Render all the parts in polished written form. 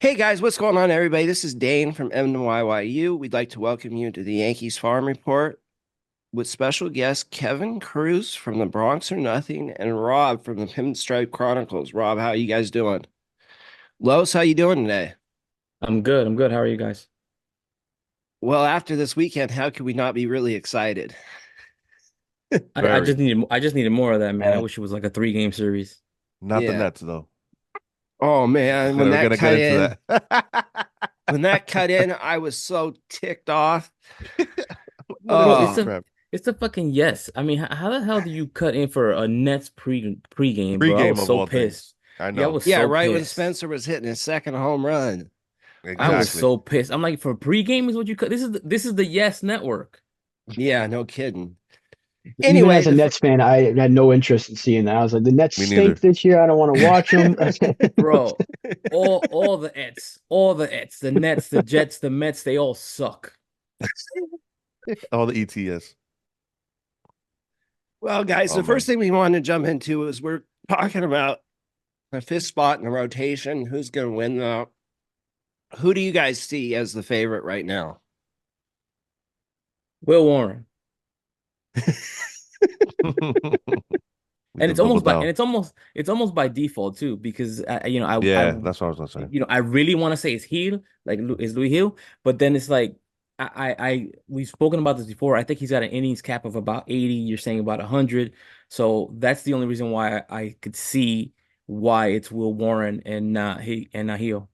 Hey guys, what's going on, everybody? This is Dane from NYYU. We'd like to welcome you to the Yankees Farm Report with special guest Kevin Cruz from the Bronx or Nothing and Rob from the Pinstripe Chronicles. Rob, how you guys doing? Los, how you doing today? I'm good. I'm good. How are you guys? Well, after this weekend, how could we not be really excited? I Very. just needed more of that, man. I Uh, wish it was like a 3-game series. Not the Yeah. Nets though. Oh man, We're gonna get into that. when that cut in, I was so ticked off. Bro, Holy Oh, crap! it's the fucking yes. I mean, how the hell do you cut in for a Nets pregame, bro? I Pre-game was of so all pissed. things. I Yeah, I know was yeah, so right when pissed. Spencer was hitting his second home run. I I was was, exactly. so pissed. I'm like, for pregame is what you cut. This is the Yes Network, yeah, no kidding. Even Anyway, as a Nets fan, I had no interest in seeing that. I was like, the Nets Me stink neither. this year. I don't want to watch them. bro. All the Ets, the Nets, the Jets, the Mets, they all suck. All the ETS. well, guys, Oh the first man. thing we want to jump into is we're talking about a fifth spot in the rotation. Who's going to win the? Who do you guys see as the favorite right now? Will Warren. And The bubble down. it's almost by default too, because Yeah, that's what I was gonna say. I really want to say it's Heel, like is Louis Hill, but then it's like we've spoken about this before. I think he's got an innings cap of about 80. You're saying about 100, so that's the only reason why I could see why it's Will Warren and not Heel,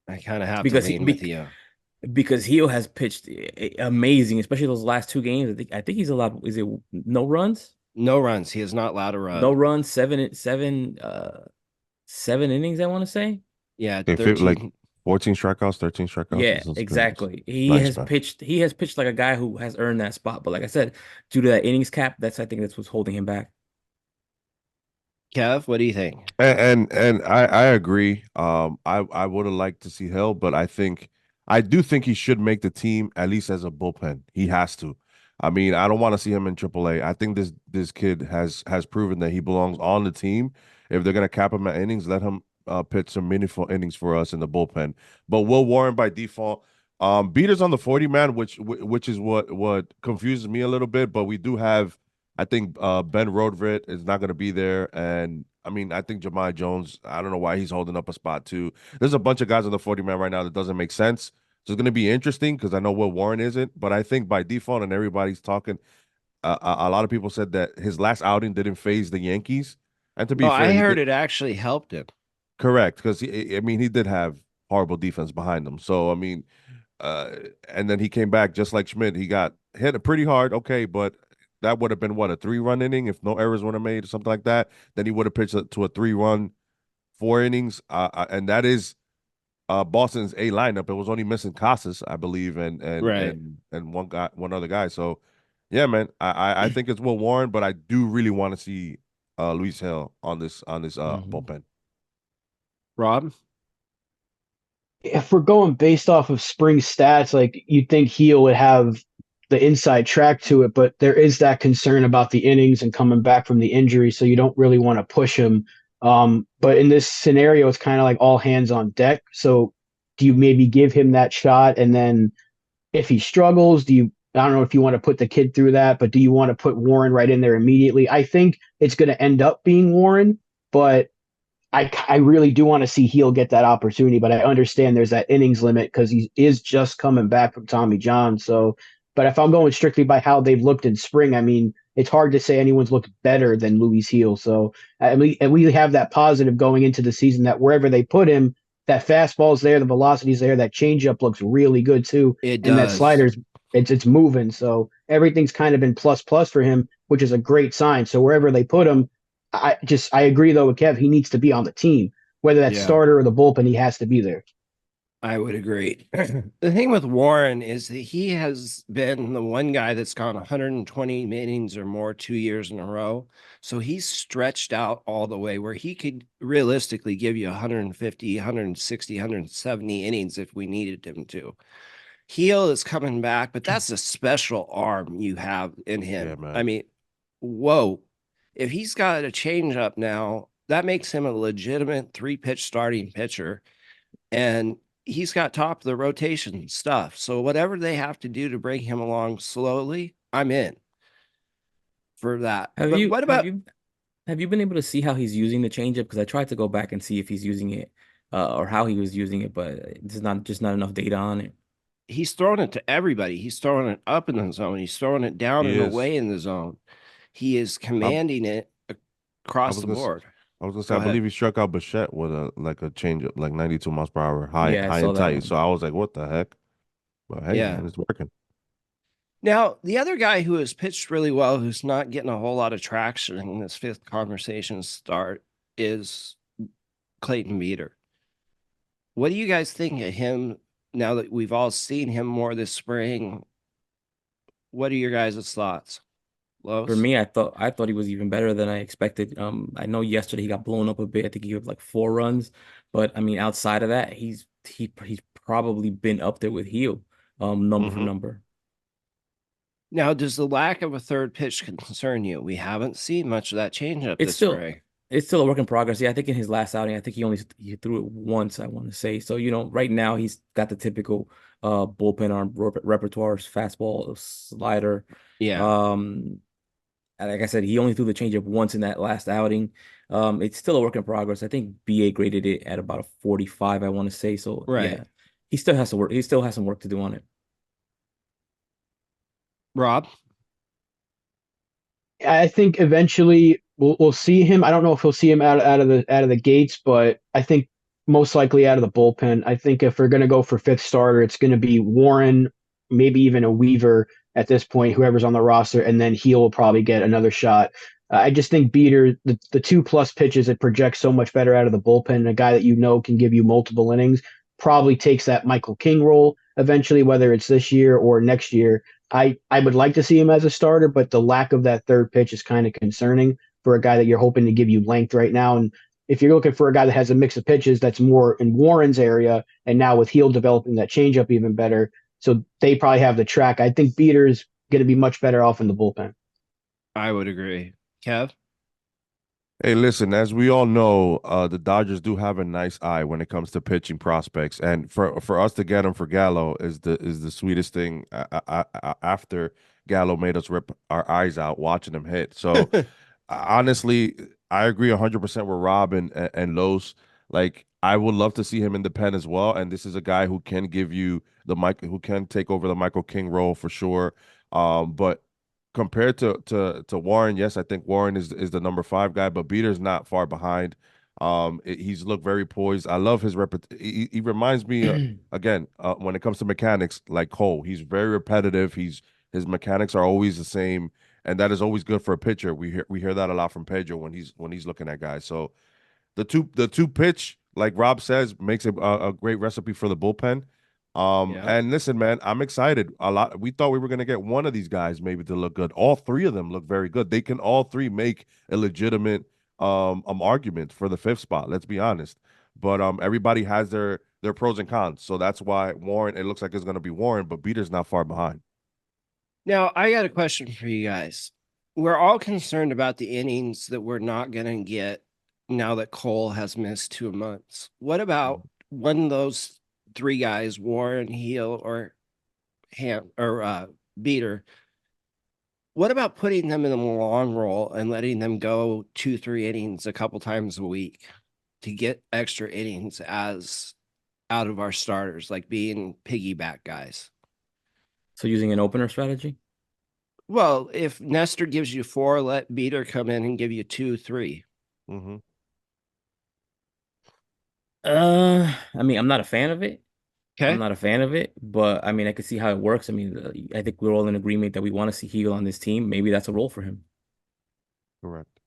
I kind of have to because lean with you. because Heel has pitched amazing, especially those last 2 games. I think he's allowed, is it no runs? No runs. He is not allowed to No run. runs, 7 innings, I want to say. Yeah, They fit like 13. 14 strikeouts, 13 strikeouts. Yeah, This is good. It's exactly. He nice, has man. pitched. He has pitched like a guy who has earned that spot. But like I said, due to that innings cap, I think that's what's holding him back. Kev, what do you think? And I agree. I would have liked to see Hill, but I do think he should make the team at least as a bullpen. He has to. I mean, I don't want to see him in AAA. I think this kid has proven that he belongs on the team. If they're gonna cap him at innings, let him pitch some meaningful innings for us in the bullpen. But Will Warren by default. Beater's on the 40 man, which is what confuses me a little bit. But we do have, I think Ben Roderick is not going to be there, and I mean I think Jahmai Jones. I don't know why he's holding up a spot too. There's a bunch of guys on the 40 man right now that doesn't make sense. So it's going to be interesting because I know Will Warren isn't, but I think by default and everybody's talking. A lot of people said that his last outing didn't phase the Yankees, and to Oh, be fair, I he heard did it actually helped him. correct because I mean he did have horrible defense behind him. So I mean, uh, and then he came back just like Schmidt. He got hit pretty hard, okay, but that would have been what, a 3-run inning if no errors would have made or something like that. Then he would have pitched to a 3-run 4 innings, and that is Boston's A lineup. It was only missing Casas, I believe, Right. and one other guy. So yeah, man, I think it's Will Warren, but I do really want to see Luis Hill on this Mhm. bullpen. Rob? If we're going based off of spring stats, like you'd think Heel would have the inside track to it, but there is that concern about the innings and coming back from the injury, so you don't really want to push him. But in this scenario, it's kind of like all hands on deck. So do you maybe give him that shot, and then if he struggles, do you? I don't know if you want to put the kid through that, but do you want to put Warren right in there immediately? I think it's going to end up being Warren, but I really do want to see Heel get that opportunity, but I understand there's that innings limit because he is just coming back from Tommy John. So, but if I'm going strictly by how they've looked in spring, I mean, it's hard to say anyone's looked better than Louis Heel. So, and we have that positive going into the season that wherever they put him, that fastball's there, the velocity's there, that changeup looks really good too, It and that does. slider's it's moving. So everything's kind of been plus plus for him, which is a great sign. So wherever they put him, I agree though with Kev. He needs to be on the team, whether that's Yeah, starter or the bullpen. He has to be there. I would agree. The thing with Warren is that he has been the one guy that's gone 120 innings or more 2 years in a row. So he's stretched out all the way where he could realistically give you 150, 160, 170 innings if we needed him to. Heel is coming back, but that's a special arm you have in Yeah, him. I man. mean, whoa. If he's got a changeup now, that makes him a legitimate 3 pitch starting pitcher. and he's got top of the rotation stuff. So whatever they have to do to bring him along slowly, I'm in for that. Have But you what have about you have you been able to see how he's using the changeup? Because I tried to go back and see if he's using it, or how he was using it, but there's not enough data on it. he's throwing it to everybody. He's throwing it up in the zone. He's throwing it down He and is. away in the zone. He is I, commanding it I across was the gonna, board. I was gonna say, Go I ahead. believe he struck out Bichette with a change up, like 92 miles per hour, Yeah, I high saw and that tight. So one. I was like, what the heck? But hey, Yeah. man, it's working. Now, the other guy who has pitched really well, who's not getting a whole lot of traction in this fifth conversation start, is Clayton Beeter. What do you guys think of him now that we've all seen him more this spring? What are your guys' thoughts? For Los? me, I thought he was even better than I expected. I know yesterday he got blown up a bit. I think he had like 4 runs, but I mean, outside of that, he's probably been up there with Heel, number for Mm-hmm. number. Now, does the lack of a third pitch concern you? We haven't seen much of that changeup It's this still spring. it's still a work in progress. Yeah, I think in his last outing, I think he threw it once, I want to say. So, right now he's got the typical bullpen arm repertoire, fastball, slider. Yeah, Um, and like I said, he only threw the changeup once in that last outing. It's still a work in progress. I think BA graded it at about a 45, I want to say. So right. yeah, he still has to work. He still has some work to do on it. Rob? I think eventually we'll see him. I don't know if we'll see him out of the gates, but I think most likely out of the bullpen. I think if we're going to go for fifth starter, it's going to be Warren, maybe even a Weaver at this point, whoever's on the roster, and then Heel will probably get another shot. I just think Beeter, the 2+ pitches, it projects so much better out of the bullpen. A guy that can give you multiple innings probably takes that Michael King role eventually, whether it's this year or next year. I would like to see him as a starter, but the lack of that third pitch is kind of concerning for a guy that you're hoping to give you length right now. And if you're looking for a guy that has a mix of pitches that's more in Warren's area, and now with Heel developing that changeup even better, so they probably have the track. I think Beater's going to be much better off in the bullpen. I would agree. Kev? Hey, listen, as we all know, the Dodgers do have a nice eye when it comes to pitching prospects, and for us to get him for Gallo is the sweetest thing. After Gallo made us rip our eyes out watching him hit. So honestly, I agree 100% with Rob and Los. Like, I would love to see him in the pen as well. And this is a guy who can give you who can take over the Michael King role for sure. But compared to Warren, yes, I think Warren is the number 5 guy, but Beater's not far behind. He's looked very poised. I love his he reminds me again when it comes to mechanics like Cole. He's very repetitive. His mechanics are always the same, and that is always good for a pitcher. We hear that a lot from Pedro when he's looking at guys. So the two pitch, like Rob says, makes a great recipe for the bullpen. Yeah. And listen, man, I'm excited. A lot. We thought we were gonna get one of these guys maybe to look good. All 3 of them look very good. They can all 3 make a legitimate argument for the 5th spot. Let's be honest. But everybody has their pros and cons. So that's why Warren. It looks like it's gonna be Warren, but Beater's not far behind. Now, I got a question for you guys. We're all concerned about the innings that we're not going to get now that Cole has missed 2 months. What about one of those 3 guys, Warren, Heel, or Beater? What about putting them in the long roll and letting them go 2, 3 innings a couple times a week to get extra innings as out of our starters, like being piggyback guys? So using an opener strategy. Well, if Nestor gives you 4, let Beeter come in and give you 2, 3. Mm-hmm. I mean, I'm not a fan of it. I'm Okay. not a fan of it, but I mean, I can see how it works. I mean, I think we're all in agreement that we want to see Heel on this team. Maybe that's a role for him. Correct.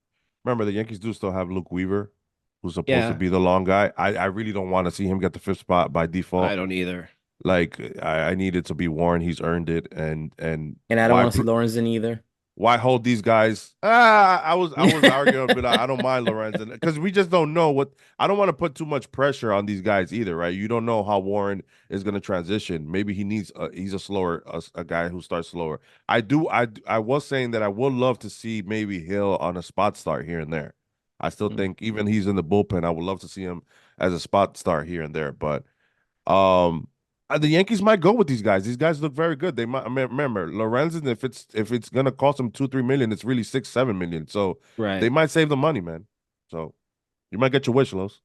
Remember, the Yankees do still have Luke Weaver, who's supposed to Yeah, be the long guy. I really don't want to see him get the 5th spot by I default. don't either. Like I need it to be Warren. He's earned it, and And I don't want to see Lorenzen either. why hold these guys? I was arguing, but I don't mind Lorenzen because we just don't know what. I don't want to put too much pressure on these guys either, right? You don't know how Warren is going to transition. Maybe he's a slower a guy who starts slower. I was saying that I would love to see maybe Hill on a spot start here and there. I still think even he's in the bullpen. I would love to see him as a spot start here and there, but The Yankees might go with these guys. These guys look very good. They might. I mean, remember Lorenzen. If it's gonna cost them 2-3 million, it's really 6-7 million. So they Right. might save the money, man. So you might get your wish, Los.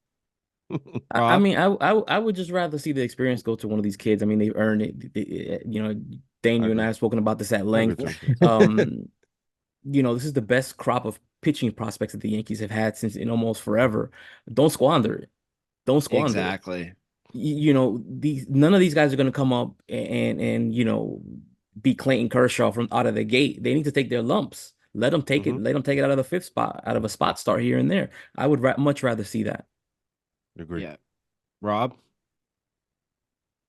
I Rob? mean, I would just rather see the experience go to one of these kids. I mean, they've earned it. Dane, I you and I agree. have spoken about this at I agree length. too. Um, this is the best crop of pitching prospects that the Yankees have had since in almost forever. Don't squander it. Don't squander it. Exactly. These none of these guys are going to come up and beat Clayton Kershaw from out of the gate. They need to take their lumps. Let them take it. Hmm. Let them take it out of the fifth spot, out of a spot start here and there. I would much rather see that. Agree. Yeah. Rob?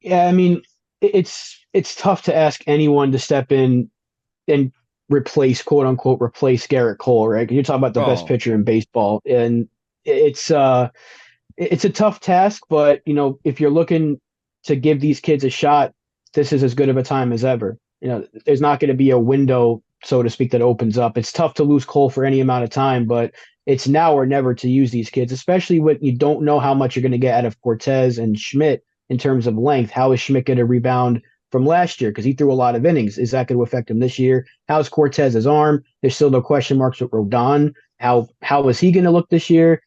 Yeah, I mean, it's tough to ask anyone to step in and replace, quote unquote, replace Garrett Cole, right? 'Cause you're talking about the best Oh, pitcher in baseball, and it's a tough task. But if you're looking to give these kids a shot, this is as good of a time as ever. There's not going to be a window, so to speak, that opens up. It's tough to lose Cole for any amount of time, but it's now or never to use these kids, especially when you don't know how much you're going to get out of Cortez and Schmidt in terms of length. How is Schmidt going to rebound from last year? Because he threw a lot of innings. Is that going to affect him this year? How's Cortez's arm? There's still no question marks with Rodon. How is he going to look this year?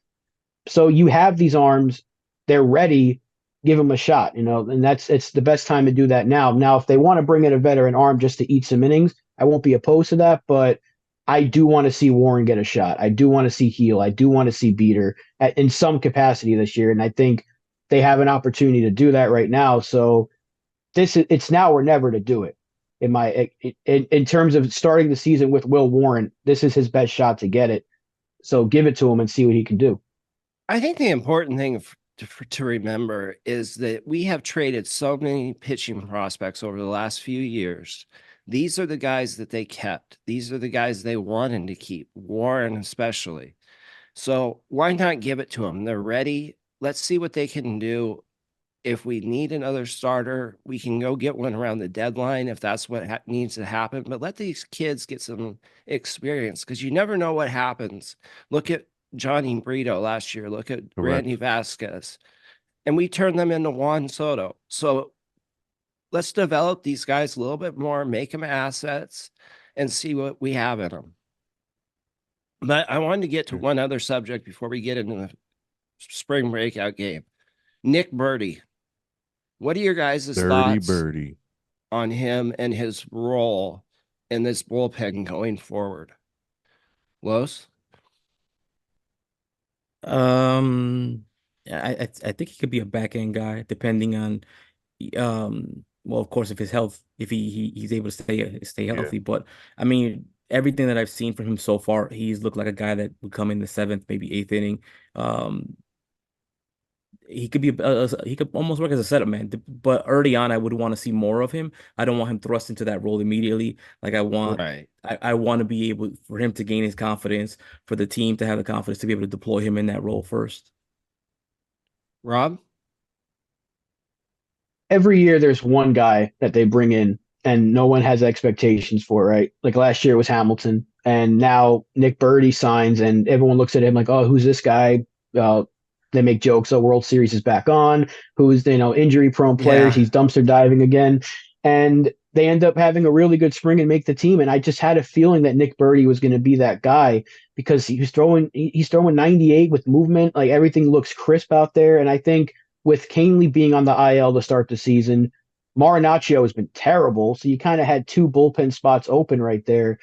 So you have these arms, they're ready. Give them a shot, and it's the best time to do that now. Now, if they want to bring in a veteran arm just to eat some innings, I won't be opposed to that, but I do want to see Warren get a shot. I do want to see Heel. I do want to see Beeter in some capacity this year, and I think they have an opportunity to do that right now. So it's now or never to do it. In terms of starting the season with Will Warren, this is his best shot to get it. So give it to him and see what he can do. I think the important thing to remember is that we have traded so many pitching prospects over the last few years. These are the guys that they kept. These are the guys they wanted to keep, Warren especially. So why not give it to them? They're ready. Let's see what they can do. If we need another starter, we can go get one around the deadline if that's what needs to happen. But let these kids get some experience because you never know what happens. Look at Johnny Brito last year. Look at Randy Correct. Vasquez. And we turned them into Juan Soto. So let's develop these guys a little bit more, make them assets, and see what we have in them. But I wanted to get to one other subject before we get into the spring breakout game. Nick Birdie. What are your guys' Dirty thoughts birdie. on him and his role in this bullpen going forward? Los? I think he could be a back end guy, depending on well, of course, if his health, if he's able to stay Yeah. healthy. But I mean, everything that I've seen from him so far, he's looked like a guy that would come in the seventh, maybe eighth inning. Um, he could be he could almost work as a setup man. But early on, I would want to see more of him. I don't want him thrust into that role immediately. Like Right. I want to be able for him to gain his confidence, for the team to have the confidence to be able to deploy him in that role first. Rob? Every year there's one guy that they bring in and no one has expectations for, right? Like last year it was Hamilton, and now Nick Birdie signs, and everyone looks at him like, oh, who's this guy? They make jokes. Oh, World Series is back on. Who's injury prone players? Yeah. He's dumpster diving again, and they end up having a really good spring and make the team. And I just had a feeling that Nick Birdie was going to be that guy because he's throwing 98 with movement. Like everything looks crisp out there, and I think with Canely being on the IL to start the season, Marinaccio has been terrible. So you kind of had two bullpen spots open right there.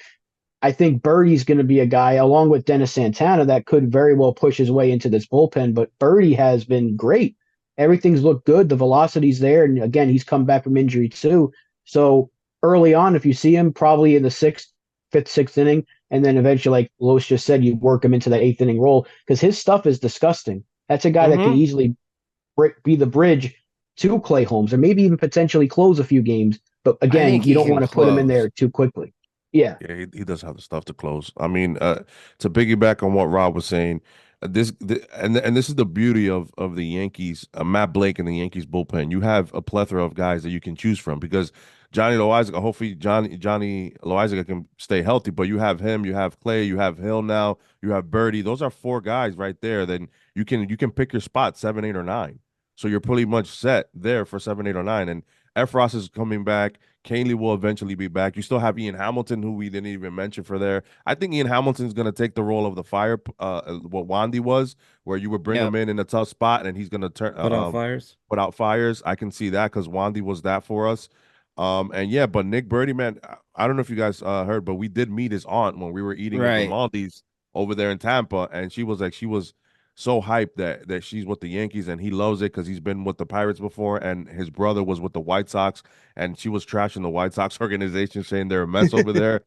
I think Birdie's going to be a guy, along with Dennis Santana, that could very well push his way into this bullpen. But Birdie has been great. Everything's looked good. The velocity's there. And again, he's come back from injury too. So early on, if you see him, probably in the fifth, sixth inning, and then eventually, like Los just said, you work him into that eighth inning role because his stuff is disgusting. That's a guy that can easily be the bridge to Clay Holmes, or maybe even potentially close a few games. But I again, think you he don't can want to put him in close. there too quickly. Yeah. Yeah, he does have the stuff to close. I mean, to piggyback on what Rob was saying, and this is the beauty of the Yankees, Matt Blake and the Yankees bullpen. You have a plethora of guys that you can choose from because Johnny Loizaga, hopefully Johnny Loizaga can stay healthy, but you have him, you have Clay, you have Hill now, you have Birdie. Those are four guys right there. Then you can pick your spot 7, 8, or 9. So you're pretty much set there for 7, 8, or 9. And Efros is coming back. Canely will eventually be back. You still have Ian Hamilton, who we didn't even mention for there. I think Ian Hamilton's going to take the role of the fire, what Wandy was, where you would bring Yep. him in a tough spot, and he's going to Put out fires. put out fires. I can see that because Wandy was that for us. And yeah, but Nick Birdie, man, I don't know if you guys heard, but we did meet his aunt when we were eating at Right. Grimaldi's over there in Tampa, and she was so hyped that she's with the Yankees, and he loves it because he's been with the Pirates before, and his brother was with the White Sox, and she was trashing the White Sox organization, saying they're a mess over there.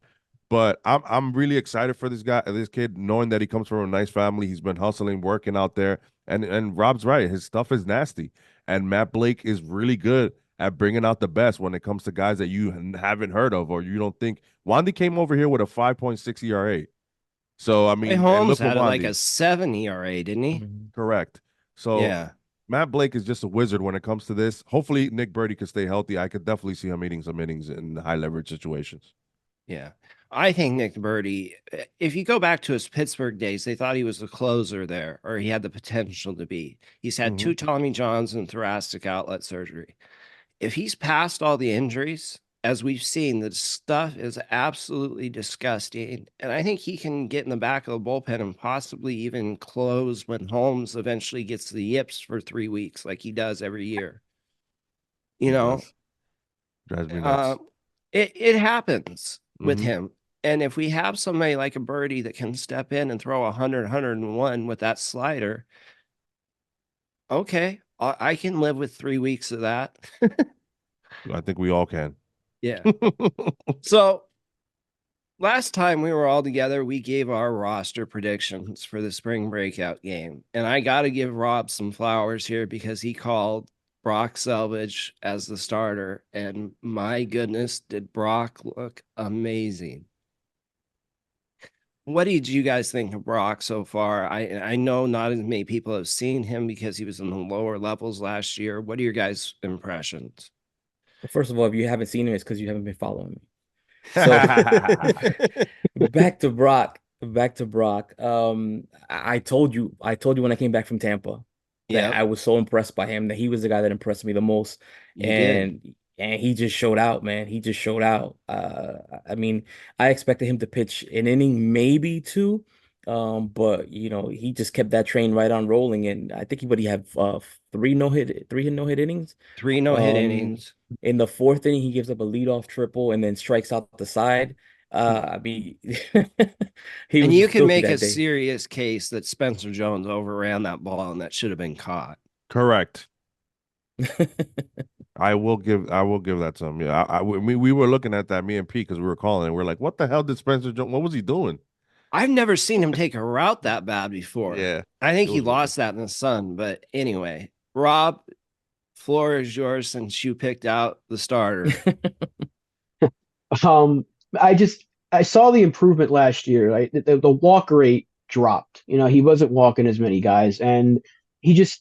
But I'm really excited for this kid, knowing that he comes from a nice family. He's been hustling, working out there, and Rob's right. His stuff is nasty, and Matt Blake is really good at bringing out the best when it comes to guys that you haven't heard of or you don't think. Wandy came over here with a 5.6 ERA. So I mean, and Holmes look had at like Wandy. a 7 ERA, didn't he? Mhm. Correct. So Yeah. Matt Blake is just a wizard when it comes to this. Hopefully Nick Birdie could stay healthy. I could definitely see him eating some innings in high leverage situations. Yeah. I think Nick Birdie, if you go back to his Pittsburgh days, they thought he was a closer there, or he had the potential to be. He's had 2 Tommy Johns and thoracic outlet surgery. If he's past all the injuries, as we've seen, the stuff is absolutely disgusting. And I think he can get in the back of the bullpen and possibly even close when Holmes eventually gets the yips for 3 weeks, like he does every year. You He know, does. Drives me nuts. it happens with Mhm. him. And if we have somebody like a Birdie that can step in and throw 100, 101 with that slider, okay, I can live with 3 weeks of that. I think we all can. Yeah. So last time we were all together, we gave our roster predictions for the spring breakout game. And I got to give Rob some flowers here because he called Brock Selvidge as the starter. And my goodness, did Brock look amazing. What did you guys think of Brock so far? I know not as many people have seen him because he was in the lower levels last year. What are your guys' impressions? Well, first of all, if you haven't seen him, it's because you haven't been following me. So back to Brock. Back to Brock. I told you when I came back from Tampa that Yep. I was so impressed by him, that he was the guy that impressed me the most. You did. And he just showed out, man. He just showed out. I mean, I expected him to pitch an inning, maybe 2. But he just kept that train right on rolling. And I think he had 3 no-hit innings. 3 no-hit Um, innings. In the 4th inning, he gives up a leadoff triple and then strikes out the side. I mean, he And was you just can filthy make a that day. serious case that Spencer Jones overran that ball and that should have been caught. Correct. I will give that to him. Yeah, we were looking at that, me and Pete, because we were calling and we're like, what the hell did Spencer Jones? What was he doing? I've never seen him take a route that bad before. Yeah, I think it he was lost that in the sun. But anyway, Rob, floor is yours since you picked out the starter. I saw the improvement last year. Right? The walk rate dropped. He wasn't walking as many guys, and he's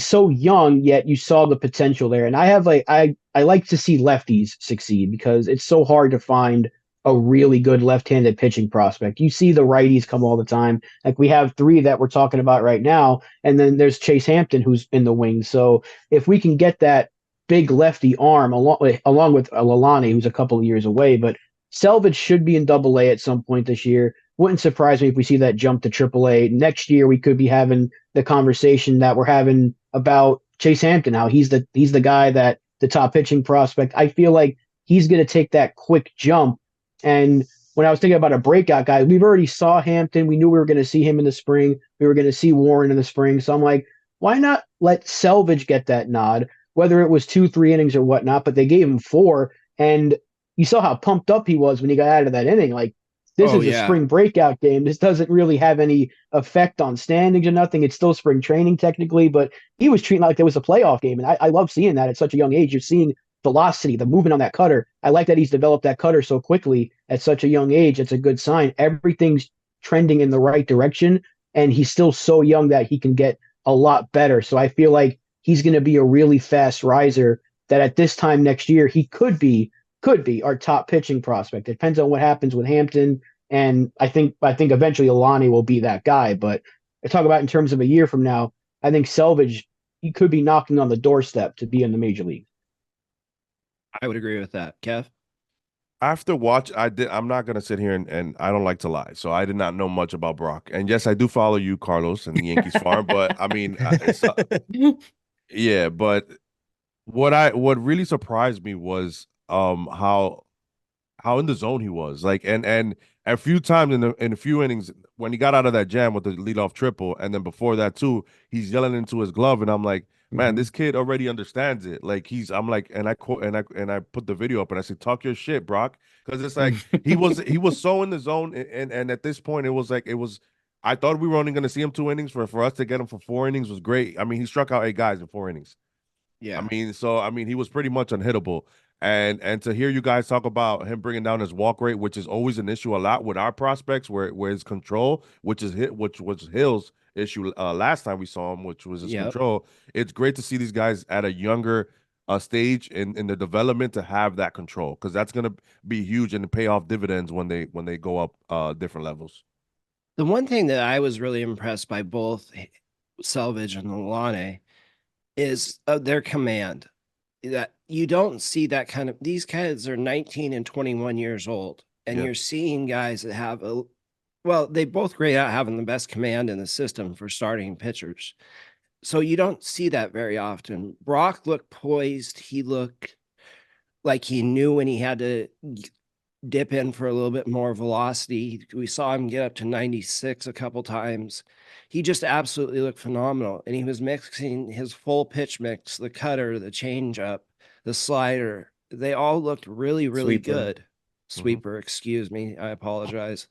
so young, yet you saw the potential there. And I like to see lefties succeed because it's so hard to find a really good left-handed pitching prospect. You see the righties come all the time. Like we have 3 that we're talking about right now, and then there's Chase Hampton who's in the wings. So if we can get that big lefty arm along with Lalane, who's a couple of years away, but Selvidge should be in Double A at some point this year. Wouldn't surprise me if we see that jump to Triple A next year. We could be having the conversation that we're having about Chase Hampton. How he's the guy that the top pitching prospect. I feel like he's going to take that quick jump. And when I was thinking about a breakout guy, we've already saw Hampton. We knew we were going to see him in the spring. We were going to see Warren in the spring. So I'm like, why not let Selvidge get that nod? Whether it was 2, 3 innings or whatnot, but they gave him 4, and you saw how pumped up he was when he got out of that inning. Like, this is a spring breakout game. This doesn't really have any effect on standings or nothing. It's still spring training technically, but he was treating it like there was a playoff game. And I love seeing that at such a young age. You're seeing velocity, the movement on that cutter. I like that he's developed that cutter so quickly at such a young age. It's a good sign. Everything's trending in the right direction, and he's still so young that he can get a lot better. So I feel like he's going to be a really fast riser that at this time next year, he could be our top pitching prospect. It depends on what happens with Hampton. And I think eventually Alani will be that guy. But I talk about in terms of a year from now, I think Selvidge he could be knocking on the doorstep to be in the major league. I would agree with that. Kev? After watch, I'm not gonna sit here and I don't like to lie, so I did not know much about Brock. And yes, I do follow you, Carlos, and the Yankees farm. But I mean, yeah. But what really surprised me was how in the zone he was. Like and a few times in a few innings when he got out of that jam with the leadoff triple, and then before that too, he's yelling into his glove, and I'm like, man, this kid already understands it. Like I'm like, and I quote and I put the video up and I said, talk your shit, Brock, because it's like he was so in the zone, and at this point it was. I thought we were only going to see him 2 innings. For us to get him for 4 innings was great. I mean, he struck out 8 guys in 4 innings. Yeah. I mean, he was pretty much unhittable. And to hear you guys talk about him bringing down his walk rate, which is always an issue a lot with our prospects, where his control, which was Hill's issue last time we saw him, which was his control. It's great to see these guys at a younger stage in the development to have that control, because that's gonna be huge and pay off dividends when they go up different levels. The one thing that I was really impressed by both Selvidge and Lalane is their command. That you don't see that kind of, these kids are 19 and 21 years old, and you're seeing guys that have they both grade out having the best command in the system for starting pitchers. So you don't see that very often. Brock looked poised. He looked like he knew when he had to dip in for a little bit more velocity. We saw him get up to 96 a couple times. He just absolutely looked phenomenal. And he was mixing his full pitch mix, the cutter, the changeup, the slider. They all looked really, really good. Sweeper, excuse me. I apologize.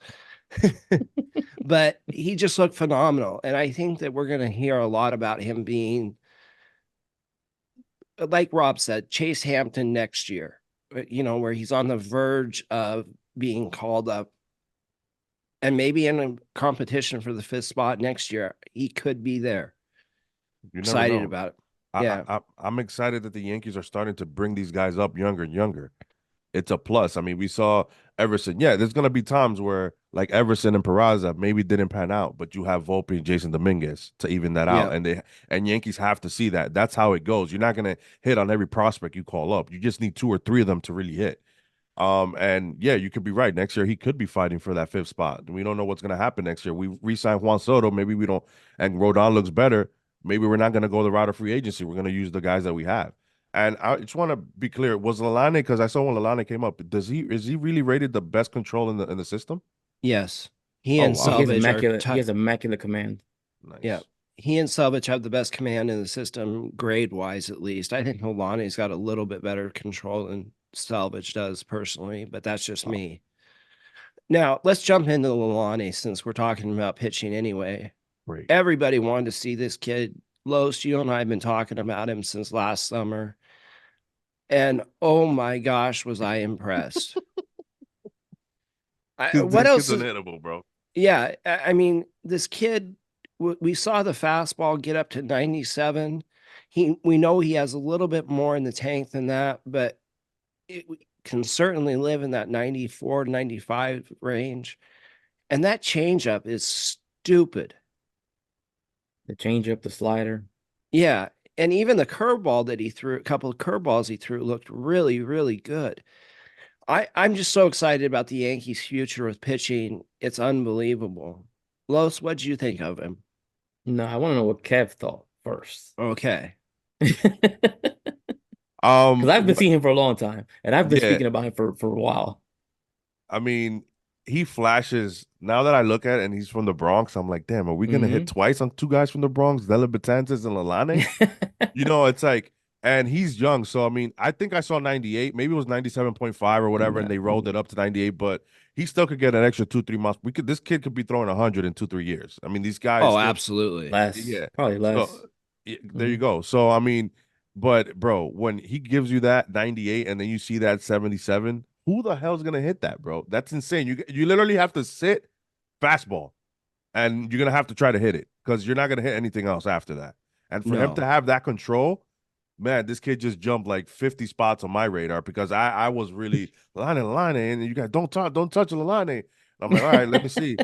But he just looked phenomenal. And I think that we're going to hear a lot about him being, like Rob said, Chase Hampton next year, where he's on the verge of being called up. And maybe in a competition for the 5th spot next year, he could be there. Excited about it. I'm excited that the Yankees are starting to bring these guys up younger and younger. It's a plus. I mean, we saw Everson. Yeah, there's gonna be times where like Everson and Peraza maybe didn't pan out, but you have Volpe and Jason Dominguez to even that out. And Yankees have to see that. That's how it goes. You're not gonna hit on every prospect you call up. You just need 2 or 3 of them to really hit. And yeah, you could be right. Next year, he could be fighting for that 5th spot. We don't know what's going to happen next year. We re-signed Juan Soto. Maybe we don't, and Rodon looks better. Maybe we're not going to go the route of free agency. We're going to use the guys that we have. And I just want to be clear. Was Lalane, because I saw when Lalane came up, is he really rated the best control in the system? Yes. He and Selvidge he has immaculate command. Nice. Yeah. He and Selvidge have the best command in the system, grade-wise at least. I think Lalane's got a little bit better control than Selvidge does personally, but that's just me. Now, let's jump into Lalane since we're talking about pitching anyway. Great. Everybody wanted to see this kid. Los, you and I have been talking about him since last summer. And oh my gosh, was I impressed. What else is unhittable, bro? Yeah, I mean, this kid, we saw the fastball get up to 97. We know he has a little bit more in the tank than that, but it can certainly live in that 94 to 95 range. And that changeup is stupid. The changeup, the slider. Yeah. And even the curveball that he threw, a couple of curveballs he threw, looked really, really good. I'm just so excited about the Yankees' future with pitching. It's unbelievable. Los, what'd you think of him? No, I want to know what Kev thought first. Okay. Because I've been seeing him for a long time, and I've been speaking about him for a while. I mean, he flashes. Now that I look at it, and he's from the Bronx, I'm like, damn, are we gonna hit twice on 2 guys from the Bronx, Della Betances and Lalane? It's like, and he's young, so I mean, I think I saw 98, maybe it was 97.5 or whatever, and they rolled it up to 98, but he still could get an extra 2-3 months. This kid could be throwing 100 in 2-3 years. I mean, these guys. Oh, absolutely. Less. Yeah, probably less. So, there you go. So I mean. But bro, when he gives you that 98 and then you see that 77, who the hell's gonna hit that, bro? That's insane. You literally have to sit fastball, and you're gonna have to try to hit it because you're not gonna hit anything else after that. And for him to have that control, man, this kid just jumped like 50 spots on my radar because I was really Lalane, and you guys don't touch Lalane. I'm like, all right, let me see.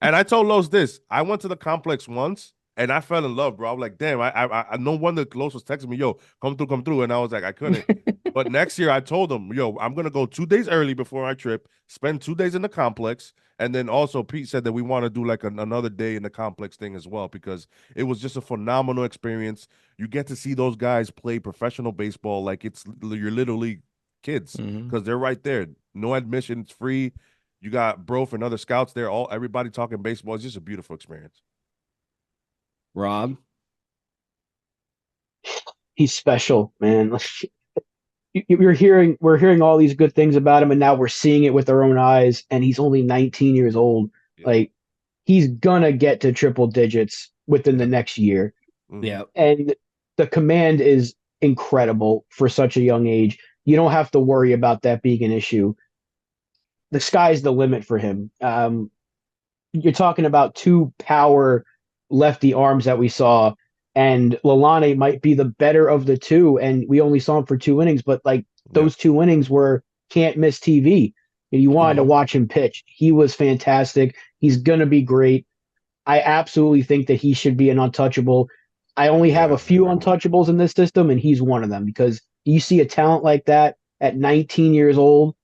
And I told Los this. I went to the complex once. And I fell in love, bro. I'm like, damn, I no wonder Los was texting me, yo, come through. And I was like, I couldn't. But next year I told him, yo, I'm gonna go 2 days early before my trip, spend 2 days in the complex. And then also Pete said that we want to do like another day in the complex thing as well, because it was just a phenomenal experience. You get to see those guys play professional baseball like you're literally kids, because they're right there. No admission, it's free. You got Brof and other scouts there, everybody talking baseball. It's just a beautiful experience. Rob? He's special, man. We're hearing all these good things about him, and now we're seeing it with our own eyes. And he's only 19 years old. Yeah. Like, he's gonna get to triple digits within the next year. Yeah. And the command is incredible for such a young age. You don't have to worry about that being an issue. The sky's the limit for him. You're talking about two power lefty arms that we saw, and Lalane might be the better of the two. And we only saw him for 2 innings, but like those 2 innings were can't miss TV. And you wanted to watch him pitch. He was fantastic. He's gonna be great. I absolutely think that he should be an untouchable. I only have a few untouchables in this system, and he's one of them, because you see a talent like that at 19 years old,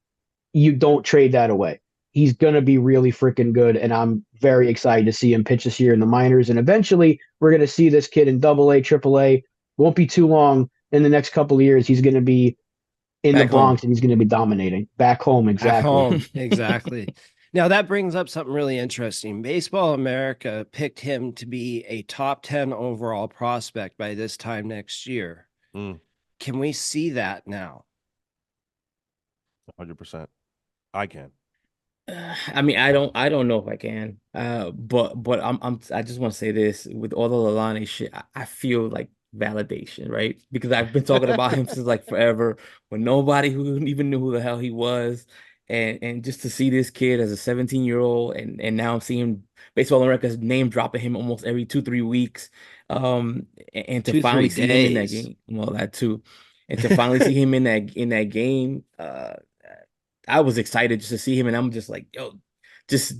you don't trade that away. He's going to be really freaking good, and I'm very excited to see him pitch this year in the minors. And eventually, we're going to see this kid in AA, AAA. Won't be too long. In the next couple of years, he's going to be in the Bronx, and he's going to be dominating. Back home, exactly. Back home, exactly. Now, that brings up something really interesting. Baseball America picked him to be a top 10 overall prospect by this time next year. Can we see that now? 100%. I can. I mean, I don't know if I can. But I just want to say this, with all the Lalane shit, I feel like validation, right? Because I've been talking about him since like forever, when nobody who even knew who the hell he was. And just to see this kid as a 17-year-old, and now I'm seeing Baseball America's name dropping him almost every 2-3 weeks. And to finally see him in that game, well, that too. And to finally see him in that game, I was excited just to see him, and I'm just like, yo, just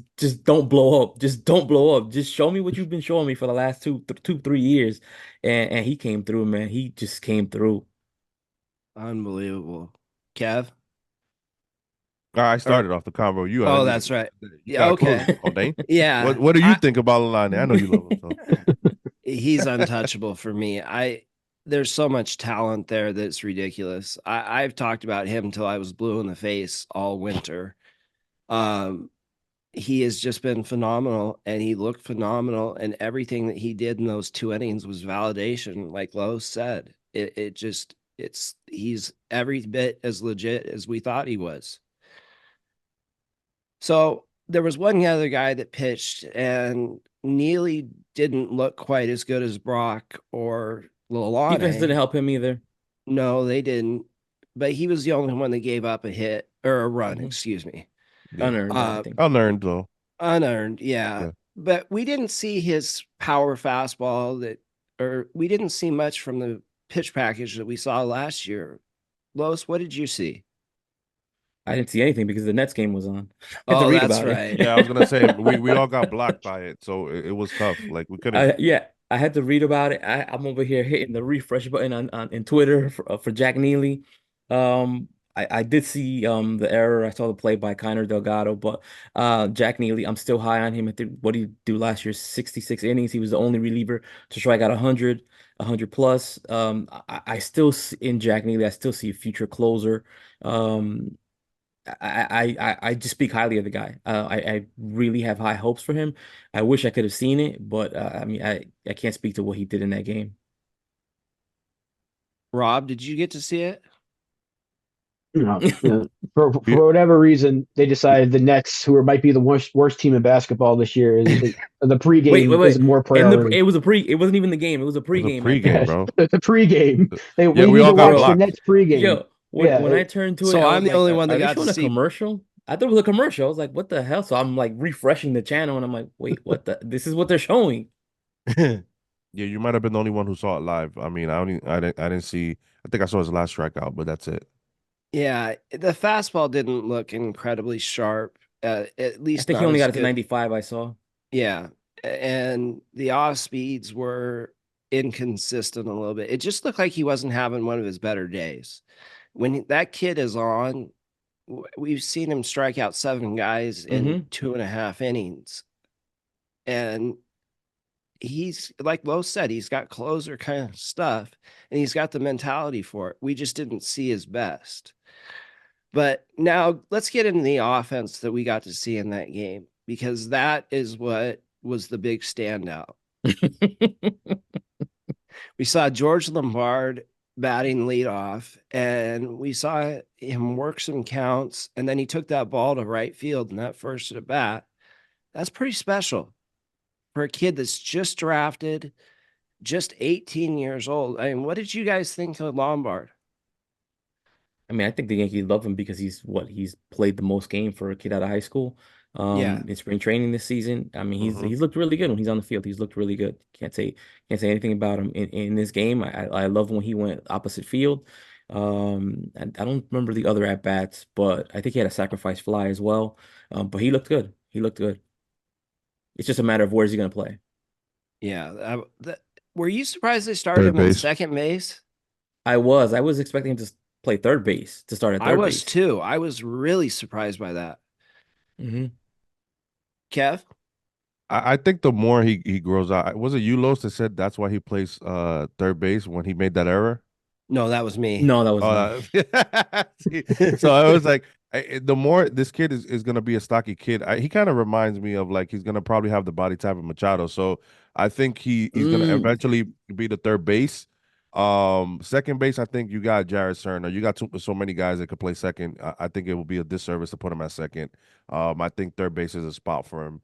don't blow up. Just don't blow up. Just show me what you've been showing me for the last 3 years. And he came through, man. He just came through. Unbelievable. Kev? I started off the convo. That's right. Yeah, okay. Dayne? Yeah. What do you think about Lalane? I know you love him. So. He's untouchable for me. There's so much talent there that's ridiculous. I've talked about him until I was blue in the face all winter. He has just been phenomenal, and he looked phenomenal, and everything that he did in those 2 innings was validation. Like Lowe said, he's every bit as legit as we thought he was. So there was one other guy that pitched, and Neely didn't look quite as good as Brock or Lalane. Defense didn't help him either. No, they didn't. But he was the only one that gave up a hit or a run, excuse me. Yeah. Unearned, I think. Unearned, though. Unearned, yeah. But we didn't see his power fastball we didn't see much from the pitch package that we saw last year. Lois, what did you see? I didn't see anything because the Nets game was on. Oh, that's right. Yeah, I was gonna say we all got blocked by it, so it was tough. Like we couldn't. I had to read about it. I'm over here hitting the refresh button on Twitter for Jack Neely. I did see the error. I saw the play by Keiner Delgado, but Jack Neely, I'm still high on him. I think, what did he do last year? 66 innings. He was the only reliever to strike out 100 plus. I still in Jack Neely, I still see a future closer. I just speak highly of the guy. I really have high hopes for him. I wish I could have seen it, but I mean, I can't speak to what he did in that game. Rob, did you get to see it? No. For whatever reason, they decided the Nets, who might be the worst team in basketball this year, is the pregame is more priority. It wasn't even the game. It was a pregame. It was a pregame, bro. The pregame. We all got watch the Nets pregame. Yo, when I turned to it, so I'm the only one that got to see a commercial. I thought it was a commercial. I was like, what the hell? So I'm like refreshing the channel, and I'm like, wait, what this is what they're showing. Yeah, you might have been the only one who saw it live. I mean, I didn't see. I think I saw his last strikeout, but that's it. Yeah, the fastball didn't look incredibly sharp. At least I think he only got it to 95. I saw. Yeah, and the off speeds were inconsistent a little bit. It just looked like he wasn't having one of his better days. When that kid is on, we've seen him strike out 7 guys in 2.5 innings. And he's, like Lo said, he's got closer kind of stuff and he's got the mentality for it. We just didn't see his best. But now let's get into the offense that we got to see in that game, because that is what was the big standout. We saw George Lombard batting leadoff, and we saw him work some counts, and then he took that ball to right field in that first at bat. That's pretty special for a kid that's just drafted, just 18 years old. I mean, what did you guys think of Lombard? I mean, I think the Yankees love him because he's played the most game for a kid out of high school. Yeah. In spring training this season. I mean, Mhm. he's looked really good when he's on the field. He's looked really good. Can't say anything about him in this game. I love when he went opposite field. And I don't remember the other at bats, but I think he had a sacrifice fly as well. But he looked good. He looked good. It's just a matter of where's he going to play. Yeah. Were you surprised they started Third him on base. second base? I was expecting him to play third base, to start at I third was base. too. I was really surprised by that. Kev? I think the more he grows out, was it you, Los, that said that's why he plays third base when he made that error? No, that was me. No, that was me. See, so I was like, the more this kid is gonna be a stocky kid, he kind of reminds me of like he's gonna probably have the body type of Machado. So I think he's gonna eventually be the third base. Second base, I think you got Jared Serna. You got so many guys that could play second. I think it would be a disservice to put him at second. I think third base is a spot for him.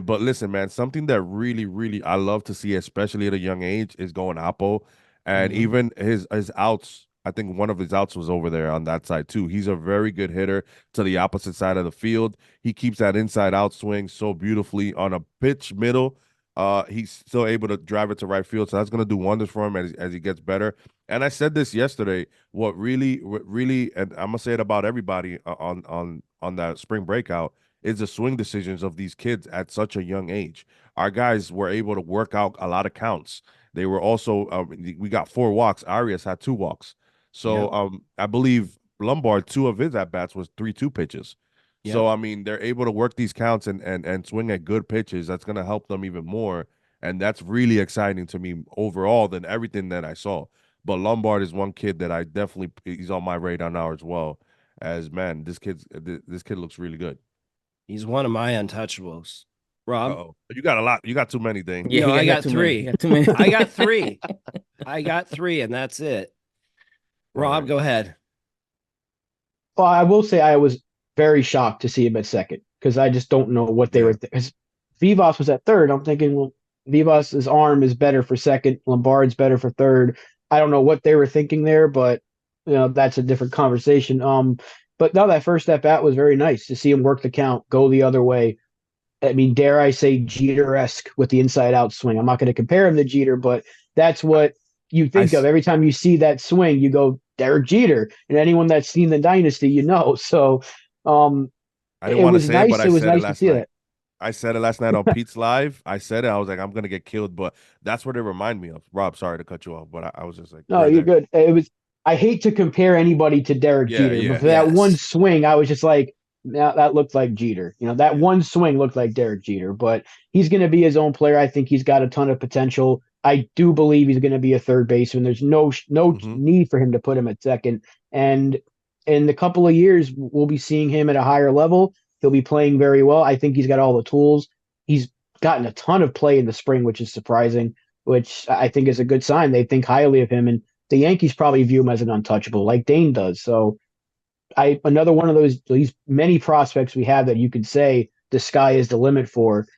But listen, man, something that really, really I love to see, especially at a young age, is going Oppo. And even his outs, I think one of his outs was over there on that side too. He's a very good hitter to the opposite side of the field. He keeps that inside out swing so beautifully on a pitch middle. He's still able to drive it to right field. So that's gonna do wonders for him as he gets better. And I said this yesterday. What really, and I'm gonna say it about everybody on that spring breakout, is the swing decisions of these kids at such a young age. Our guys were able to work out a lot of counts. They were also we got 4 walks. Arias had 2 walks. So I believe Lombard, 2 of his at bats was 3-2 pitches. So I mean, they're able to work these counts and swing at good pitches. That's going to help them even more, and that's really exciting to me overall than everything that I saw. But Lombard is one kid that I definitely he's on my radar now as well. As man, this kid looks really good. He's one of my untouchables. Rob? Uh-oh. You got a lot. You got too many things. Yeah, No, he I got too many. 3. He got too many. I got 3. I got 3, and that's it. Rob, right. go ahead. Well, I will say I was very shocked to see him at second because I just don't know what they were. Because Vivas was at third. I'm thinking, well, Vivas's arm is better for second. Lombard's better for third. I don't know what they were thinking there, but that's a different conversation. But no, that first at bat was very nice to see him work the count, go the other way. I mean, dare I say Jeter-esque with the inside out swing. I'm not going to compare him to Jeter, but that's what you think of every time you see that swing. You go Derek Jeter, and anyone that's seen the dynasty, So I didn't it want to was say nice. it, but I It was said it nice to last see night. that. I said it last night on Pete's Live. I said it. I was like, I'm gonna get killed, but that's what it reminded me of. Rob, sorry to cut you off, but I was just like, No, right you're there. good. It was. I hate to compare anybody to Derek Yeah, Jeter, but yeah, for that one Yes. swing, I was just like, that looked like Jeter. That yeah. one swing looked like Derek Jeter. But he's going to be his own player. I think he's got a ton of potential. I do believe he's going to be a third baseman. There's no Mhm. need for him to put him at second. And in a couple of years, we'll be seeing him at a higher level. He'll be playing very well. I think he's got all the tools. He's gotten a ton of play in the spring, which is surprising, which I think is a good sign. They think highly of him. And the Yankees probably view him as an untouchable, like Dayne does. So another one of these many prospects we have that you could say the sky is the limit for.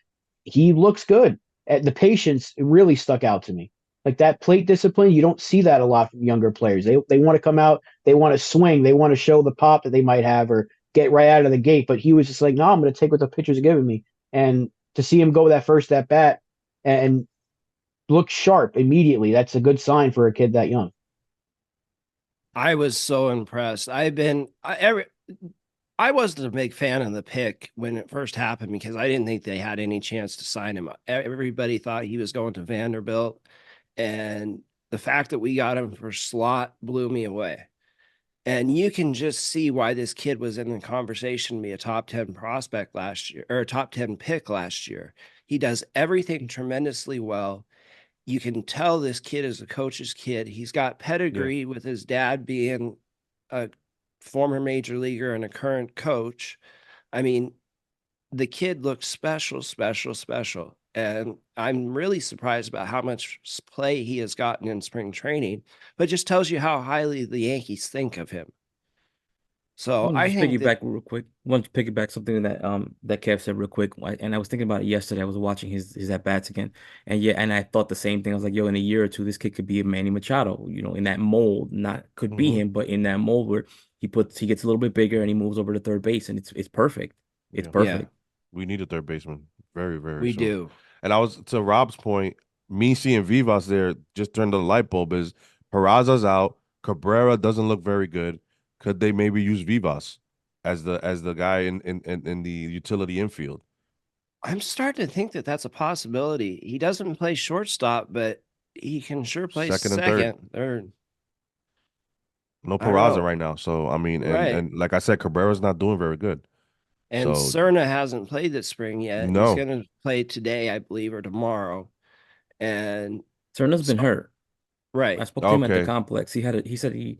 He looks good. The patience really stuck out to me. Like that plate discipline, you don't see that a lot from younger players. They want to come out, they want to swing, they want to show the pop that they might have or get right out of the gate. But he was just like, no, I'm going to take what the pitcher's giving me. And to see him go that first at bat and look sharp immediately, that's a good sign for a kid that young. I was so impressed. I'm I wasn't a big fan of the pick when it first happened because I didn't think they had any chance to sign him. Everybody thought he was going to Vanderbilt, and the fact that we got him for slot blew me away. And you can just see why this kid was in the conversation to be a top 10 prospect last year, or a top 10 pick last year. He does everything tremendously well. You can tell this kid is a coach's kid. He's got pedigree with his dad being a former major leaguer and a current coach. I mean, the kid looks special, special, special. And I'm really surprised about how much play he has gotten in spring training, but it just tells you how highly the Yankees think of him. So I think piggyback real quick. Want to piggyback something that that Kev said real quick. And I was thinking about it yesterday. I was watching his at bats again, and I thought the same thing. I was like, yo, in a year or two, this kid could be a Manny Machado. In that mold. Not could be him, but in that mold where he gets a little bit bigger and he moves over to third base, and it's perfect. It's perfect. We need a third baseman very, very we soon. do. And I was to Rob's point, me seeing Vivas there just turned on the light bulb. Is Peraza's out, Cabrera doesn't look very good. Could they maybe use Vivas as the guy in the utility infield? I'm starting to think that that's a possibility. He doesn't play shortstop, but he can sure play second and third. No Peraza right now. So, I mean, and like I said, Cabrera's not doing very good. And Cerna hasn't played this spring yet. No. He's going to play today, I believe, or tomorrow. And Cerna's been hurt. Right. I spoke to him at the complex. He said he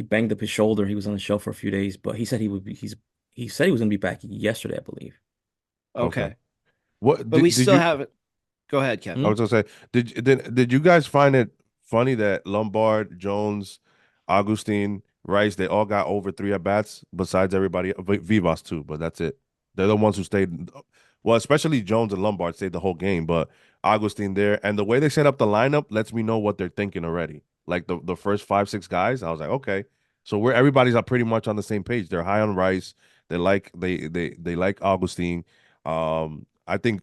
banged up his shoulder. He was on the show for a few days, but he said he said he was going to be back yesterday, I believe. Okay. What? But we still haven't. Go ahead, Ken. I was going to say, did you guys find it funny that Lombard, Jones, Agustin, Rice, they all got over 3 at bats besides everybody, Vivas too, but that's it. They're the ones who stayed. Well, especially Jones and Lombard stayed the whole game, but Agustin there, and the way they set up the lineup lets me know what they're thinking already. Like the first 5-6 guys, I was like, okay, so everybody's pretty much on the same page. They're high on Rice. They like Agustin. I think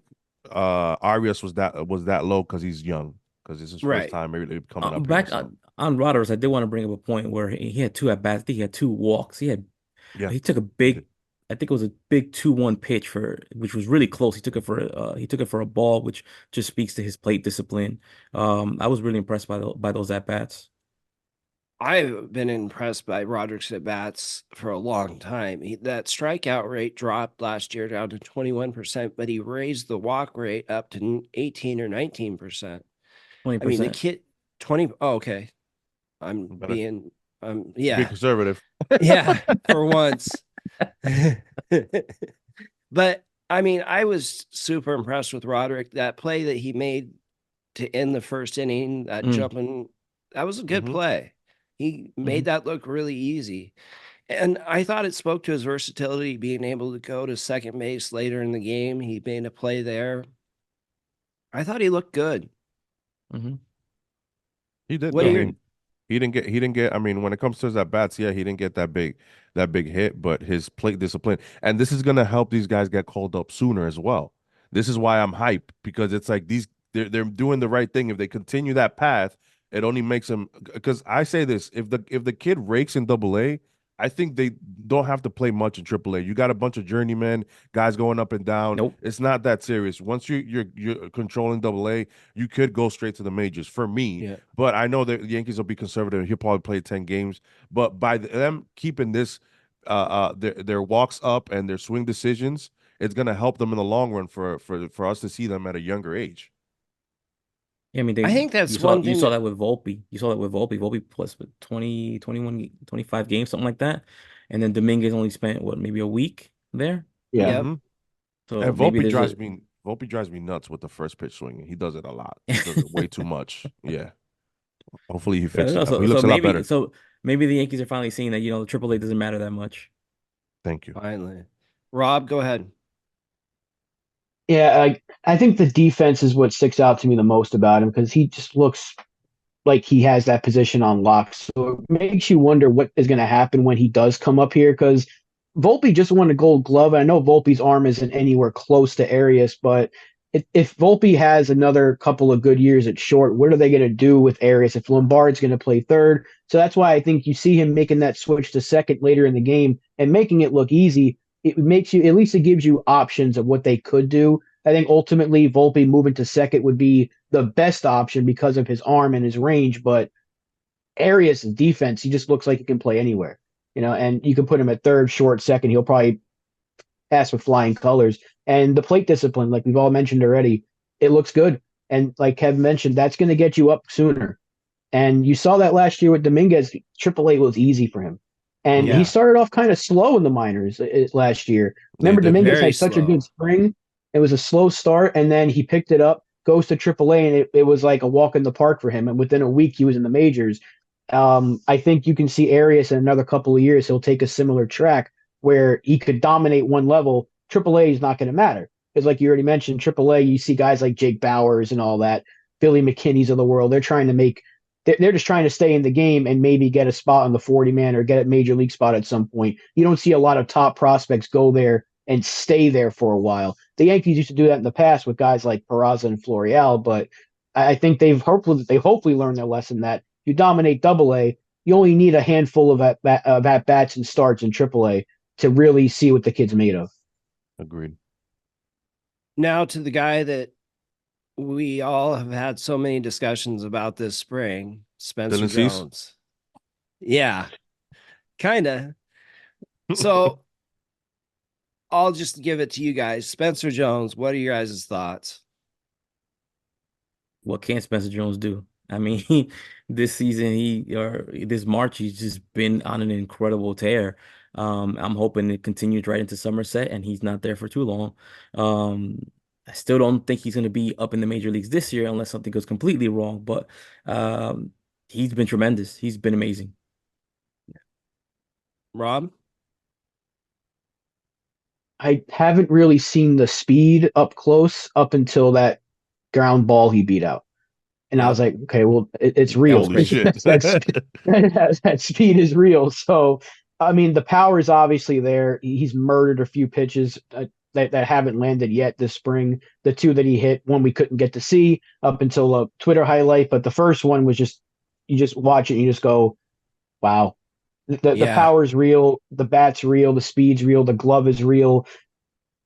Arias was that low because he's young, because it's his first time maybe coming up back on Roderick. I did want to bring up a point where he had 2 at bats. I think he had 2 walks. He took a big. I think it was a big 2-1 pitch which was really close. He took it for a ball, which just speaks to his plate discipline. I was really impressed by those at bats. I've been impressed by Roderick's at bats for a long time. That strikeout rate dropped last year down to 21%, but he raised the walk rate up to 18 or 19%. 20%. I mean, the kid 20. Oh, okay. I'm being be conservative. Yeah, for once. But I mean, I was super impressed with Roderick. That play that he made to end the first inning, that jumping, that was a good play. He made that look really easy. And I thought it spoke to his versatility, being able to go to second base later in the game. He made a play there. I thought he looked good. He did. He didn't get. I mean, when it comes to his at bats, he didn't get that big hit, but his plate discipline, and this is gonna help these guys get called up sooner as well. This is why I'm hyped, because it's like they're doing the right thing. If they continue that path, it only makes them. Because I say this: if the kid rakes in AA, I think they don't have to play much in AAA. You got a bunch of journeymen guys going up and down. Nope. It's not that serious. Once you're controlling AA, you could go straight to the majors for me. But I know that the Yankees will be conservative. He'll probably play 10 games. But by them keeping this their walks up and their swing decisions, it's gonna help them in the long run for us to see them at a younger age. Yeah, I mean, I think that's one thing. You saw that with Volpe. Volpe plus 20, 21, 25 games, something like that. And then Dominguez only spent maybe a week there. Yeah. So and Volpe drives me nuts with the first pitch swinging. He does it a lot. He does it way too much. Yeah. Hopefully he fixes it. He looks a lot better. So maybe the Yankees are finally seeing that, the AAA doesn't matter that much. Thank you. Finally. Rob, go ahead. Yeah, I think the defense is what sticks out to me the most about him, because he just looks like he has that position on lock. So it makes you wonder what is going to happen when he does come up here, because Volpe just won a Gold Glove. I know Volpe's arm isn't anywhere close to Arias, but if Volpe has another couple of good years at short, what are they going to do with Arias if Lombard's going to play third? So that's why I think you see him making that switch to second later in the game and making it look easy. It makes you, at least it gives you options of what they could do. I think ultimately Volpe moving to second would be the best option because of his arm and his range. But Arias' defense, he just looks like he can play anywhere, and you can put him at third, short, second. He'll probably pass with flying colors. And the plate discipline, like we've all mentioned already, it looks good. And like Kev mentioned, that's going to get you up sooner. And you saw that last year with Dominguez. AAA was easy for him. And he started off kind of slow in the minors last year. Remember, Dominguez had such a good spring. It was a slow start, and then he picked it up, goes to AAA, and it was like a walk in the park for him. And within a week, he was in the majors. I think you can see Arias in another couple of years. He'll take a similar track where he could dominate one level. AAA is not going to matter. Because like you already mentioned, AAA, you see guys like Jake Bowers and all that, Billy McKinney's of the world. They're just trying to stay in the game and maybe get a spot on the 40-man or get a major league spot at some point. You don't see a lot of top prospects go there and stay there for a while. The Yankees used to do that in the past with guys like Peraza and Florial, but I think they hopefully learned their lesson that you dominate AA, you only need a handful of at-bats and starts in AAA to really see what the kid's made of. Agreed. Now to the guy that we all have had so many discussions about this spring, Spencer Jones. Yeah, kind of. So I'll just give it to you guys. Spencer Jones, what are your guys' thoughts? What can Spencer Jones do? I mean, this season, this March, he's just been on an incredible tear. I'm hoping it continues right into Somerset, and he's not there for too long. I still don't think he's going to be up in the major leagues this year unless something goes completely wrong. But he's been tremendous. He's been amazing. Rob? I haven't really seen the speed up close up until that ground ball he beat out. And I was like, okay, well, it's real. That speed is real. So, I mean, the power is obviously there. He's murdered a few pitches that haven't landed yet this spring. The two that he hit, one we couldn't get to see up until a Twitter highlight. But the first one was you just watch it and you just go, wow. The power is real. The bat's real. The speed's real. The glove is real.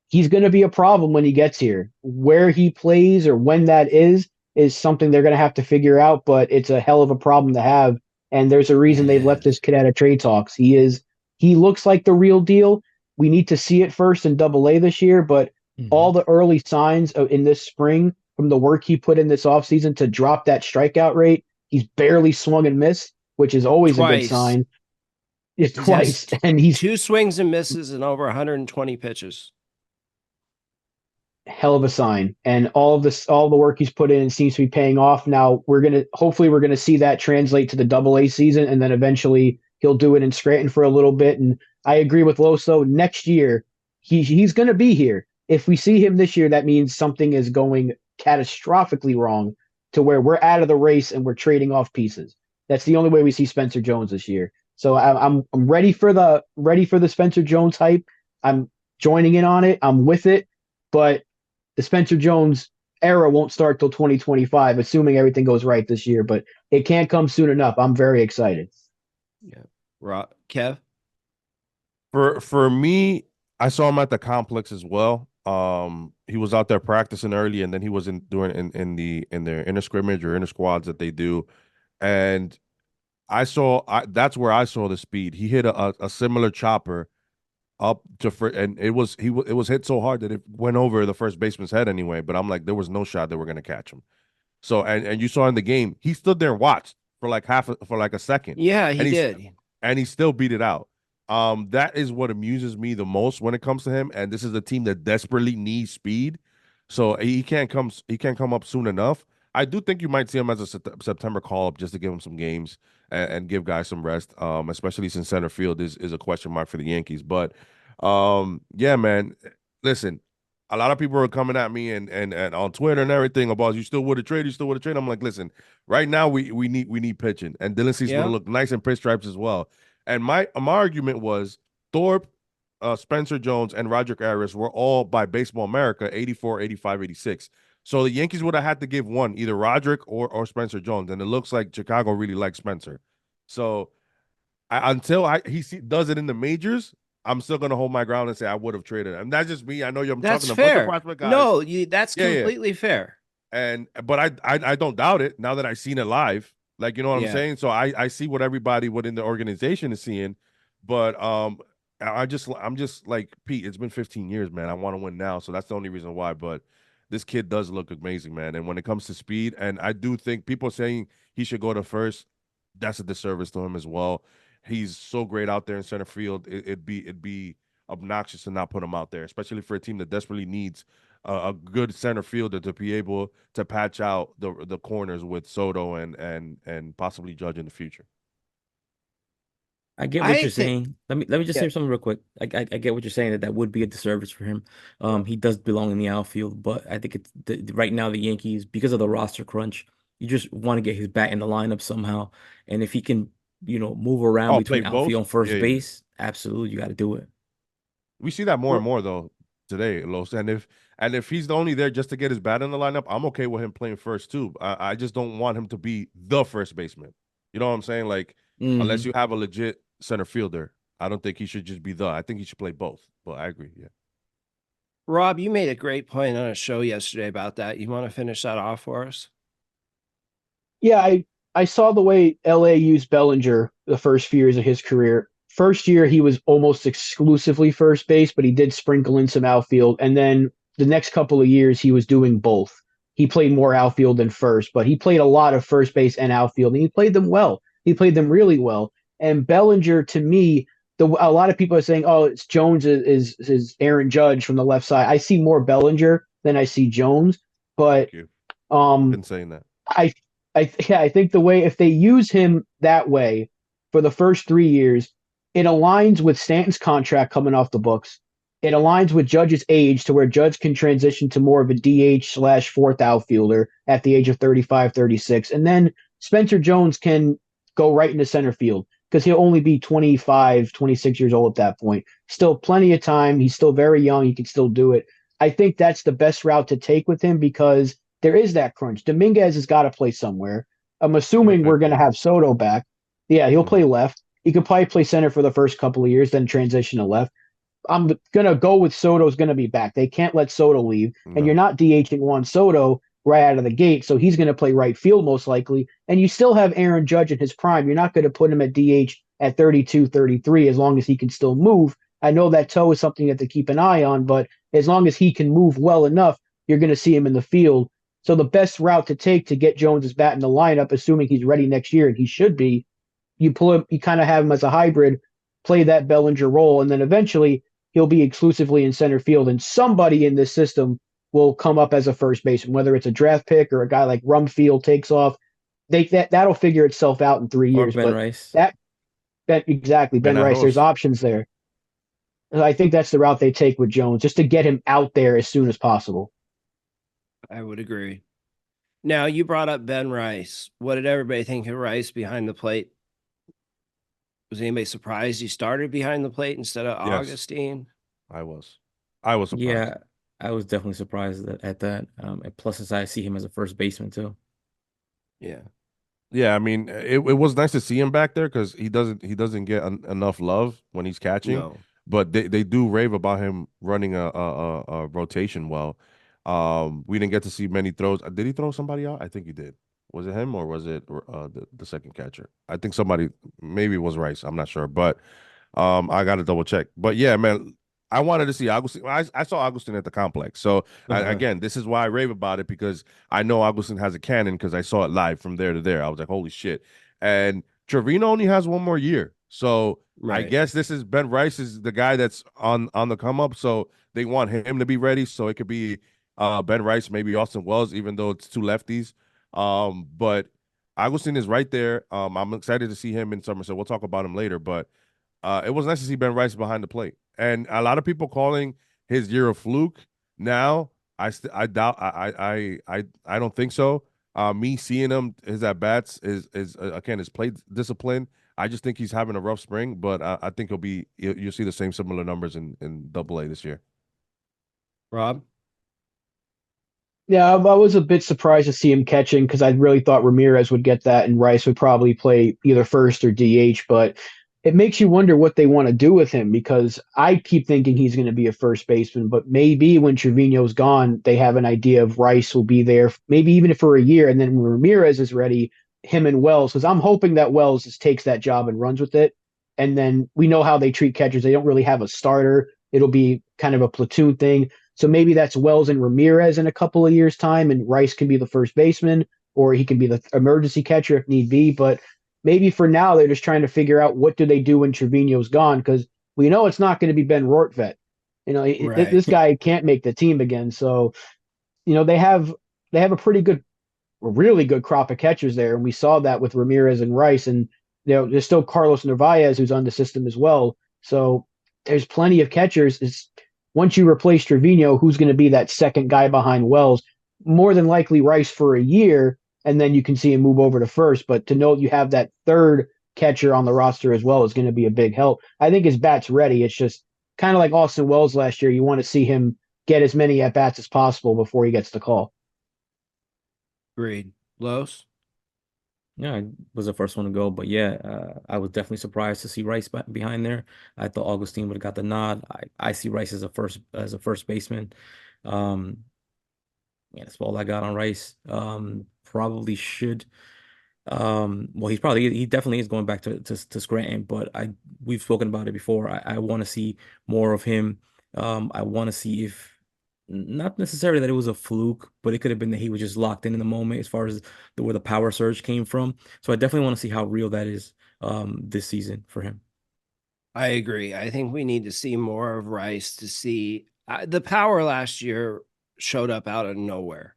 He's going to be a problem when he gets here. Where he plays or when that is something they're going to have to figure out, but it's a hell of a problem to have. And there's a reason they've left this kid out of trade talks. He looks like the real deal. We need to see it first in AA this year, but all the early signs in this spring from the work he put in this offseason to drop that strikeout rate, he's barely swung and missed, which is always a good sign. It's twice. And he's 2 swings and misses and over 120 pitches. Hell of a sign. And all the work he's put in seems to be paying off. Now hopefully we're gonna see that translate to the AA season, and then eventually he'll do it in Scranton for a little bit. And I agree with Loso. Next year he's gonna be here. If we see him this year, that means something is going catastrophically wrong to where we're out of the race and we're trading off pieces. That's the only way we see Spencer Jones this year. So I'm ready for the Spencer Jones hype. I'm joining in on it. I'm with it, but the Spencer Jones era won't start till 2025, assuming everything goes right this year. But it can't come soon enough. I'm very excited. Yeah, Kev. For me, I saw him at the complex as well. He was out there practicing early, and then he was in their inner scrimmage or inner squads that they do, and that's where I saw the speed. He hit a similar chopper up to and it was hit so hard that it went over the first baseman's head anyway. But I'm like, there was no shot that we're gonna catch him. So and you saw in the game, he stood there and watched for like a second. Yeah, he did, and he still beat it out. That is what amuses me the most when it comes to him. And this is a team that desperately needs speed, so he can't come up soon enough. I do think you might see him as a September call up just to give him some games and give guys some rest, especially since center field is a question mark for the Yankees. But yeah, man, listen, a lot of people are coming at me and on Twitter and everything about you still would have traded. I'm like, listen, right now we need pitching, and Dylan Cease would have looked nice in pinstripes as well. And my argument was Thorpe Spencer Jones, and Roderick Arias were all by Baseball America 84, 85, 86. So the Yankees would have had to give one, either Roderick or Spencer Jones, and it looks like Chicago really likes Spencer. So does it in the majors, I'm still gonna hold my ground and say I would have traded him. And that's just me. I know I'm That's talking to a bunch of fair. prospect guys. No, that's Yeah, yeah. completely fair. But I don't doubt it now that I've seen it live. Like, you know what I'm saying? So I see what everybody within the organization is seeing. But I'm just like, Pete, it's been 15 years, man. I want to win now. So that's the only reason why. But this kid does look amazing, man. And when it comes to speed, and I do think people saying he should go to first, that's a disservice to him as well. He's so great out there in center field. It'd be obnoxious to not put him out there, especially for a team that desperately needs a good center fielder to be able to patch out the corners with Soto and possibly Judge in the future. I get what I you're think, saying. Let me just yeah, say something real quick. I get what you're saying, that would be a disservice for him. He does belong in the outfield, but I think it's right now the Yankees, because of the roster crunch, you just want to get his bat in the lineup somehow. And if he can, move around Oh, play between both? outfield and first Yeah, yeah. base, absolutely, you got to do it. We see that more and Ro- more though today, Los. And if he's only there just to get his bat in the lineup, I'm okay with him playing first too. I just don't want him to be the first baseman. You know what I'm saying? Like, unless Hmm you have a legit center fielder, I don't think he should just be the. I think he should play both. But I agree. Yeah. Rob, you made a great point on a show yesterday about that. You want to finish that off for us? Yeah, I saw the way LA used Bellinger the first few years of his career. First year he was almost exclusively first base, but he did sprinkle in some outfield. And then the next couple of years he was doing both. He played more outfield than first, but he played a lot of first base and outfield, and he played them well. He played them really well. And Bellinger, to me, a lot of people are saying, "Oh, it's Jones is Aaron Judge from the left side." I see more Bellinger than I see Jones, but Thank you. um, Been saying that. I I think the way, if they use him that way for the first 3 years, it aligns with Stanton's contract coming off the books. It aligns with Judge's age to where Judge can transition to more of a DH / fourth outfielder at the age of 35, 36. And then Spencer Jones can go right into center field because he'll only be 25, 26 years old at that point. Still plenty of time. He's still very young. He can still do it. I think that's the best route to take with him because there is that crunch. Dominguez has got to play somewhere. I'm assuming we're Perfect. going to Yeah. have Soto back. Yeah, he'll play Mhm. left. He could probably play center for the first couple of years, then transition to left. I'm going to go with Soto's going to be back. They can't let Soto leave. And you're No. not DHing Juan Soto right out of the gate. So he's going to play right field most likely. And you still have Aaron Judge in his prime. You're not going to put him at DH at 32, 33 as long as he can still move. I know that toe is something you have to keep an eye on, but as long as he can move well enough, you're going to see him in the field. So the best route to take to get Jones's bat in the lineup, assuming he's ready next year, and he should be, you pull him, you kind of have him as a hybrid, play that Bellinger role, and then eventually he'll be exclusively in center field, and somebody in this system will come up as a first baseman, whether it's a draft pick or a guy like Rumfield takes off. That'll figure itself out in 3 Or years. Ben But Rice. that exactly Ben Ben Rice. There's Arroz. options there. And I think that's the route they take with Jones, just to get him out there as soon as possible. I would agree. Now, you brought up Ben Rice. What did everybody think of Rice behind the plate? Was anybody surprised he started behind the plate instead of Yes, Augustine? I was. I was surprised. Yeah, I was definitely surprised at that. And plus, as I see him as a first baseman too. Yeah. Yeah, I mean, it was nice to see him back there because he doesn't get enough love when he's catching, No. but they do rave about him running a rotation well. We didn't get to see many throws. Did he throw somebody out? I think he did. Was it him or was it the second catcher? I think somebody, maybe it was Rice. I'm not sure, but I got to double check. But yeah, man, I wanted to see Agustin. I saw Agustin at the complex. So again, this is why I rave about it because I know Agustin has a cannon because I saw it live from there to there. I was like, holy shit. And Trevino only has one more year. So I Right. guess this is Ben Rice is the guy that's on the come up. So they want him to be ready. So it could be Ben Rice, maybe Austin Wells, even though it's two lefties. But Agustin is right there. I'm excited to see him in summer. So we'll talk about him later. But it was nice to see Ben Rice behind the plate, and a lot of people calling his year a fluke. Now, I doubt I don't think so. Me seeing him his at bats is again his plate discipline. I just think he's having a rough spring, but I think you'll see the same similar numbers in Double A this year. Rob? Yeah, I was a bit surprised to see him catching because I really thought Ramirez would get that and Rice would probably play either first or DH. But it makes you wonder what they want to do with him because I keep thinking he's going to be a first baseman. But maybe when Trevino's gone, they have an idea of Rice will be there, maybe even for a year. And then when Ramirez is ready, him and Wells, because I'm hoping that Wells just takes that job and runs with it. And then we know how they treat catchers. They don't really have a starter. It'll be kind of a platoon thing. So maybe that's Wells and Ramirez in a couple of years' time, and Rice can be the first baseman, or he can be the emergency catcher if need be. But maybe for now, they're just trying to figure out what do they do when Trevino's gone, because we know it's not going to be Ben Rortvedt. Right. This guy can't make the team again. So, they have a pretty good, a really good crop of catchers there, and we saw that with Ramirez and Rice, and there's still Carlos Narvaez who's on the system as well. So there's plenty of catchers. Is once you replace Trevino, who's going to be that second guy behind Wells? More than likely Rice for a year, and then you can see him move over to first. But to know you have that third catcher on the roster as well is going to be a big help. I think his bat's ready. It's just kind of like Austin Wells last year. You want to see him get as many at bats as possible before he gets the call. Agreed. Los? Yeah, I was the first one to go, but yeah, I was definitely surprised to see Rice behind there. I thought Augustine would have got the nod. I see Rice as a first baseman. Um, yeah, that's all I got on Rice. Probably should. Well, he definitely is going back to Scranton, but we've spoken about it before. I want to see more of him. I want to see if not necessarily that it was a fluke, but it could have been that he was just locked in the moment as far as where the power surge came from. So I definitely want to see how real that is this season for him. I agree. I think we need to see more of Rice to see the power last year showed up out of nowhere.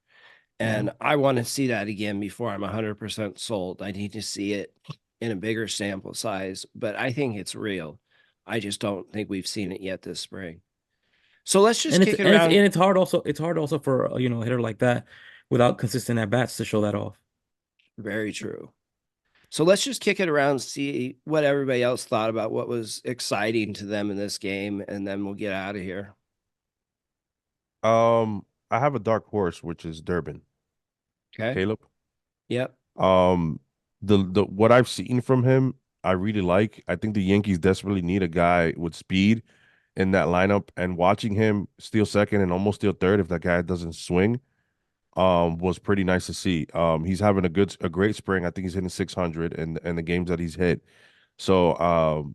And I want to see that again before I'm 100% sold. I need to see it in a bigger sample size, but I think it's real. I just don't think we've seen it yet this spring. So let's just And it's kick it and it's around. and it's hard also. It's hard also for a hitter like that without consistent at bats to show that off. Very true. So let's just kick it around, see what everybody else thought about what was exciting to them in this game, and then we'll get out of here. I have a dark horse, which is Durbin. Okay. Caleb. Yep. The what I've seen from him, I really like. I think the Yankees desperately need a guy with speed in that lineup, and watching him steal second and almost steal third if that guy doesn't swing, was pretty nice to see. He's having a great spring. I think he's hitting 600 in the games that he's hit. So,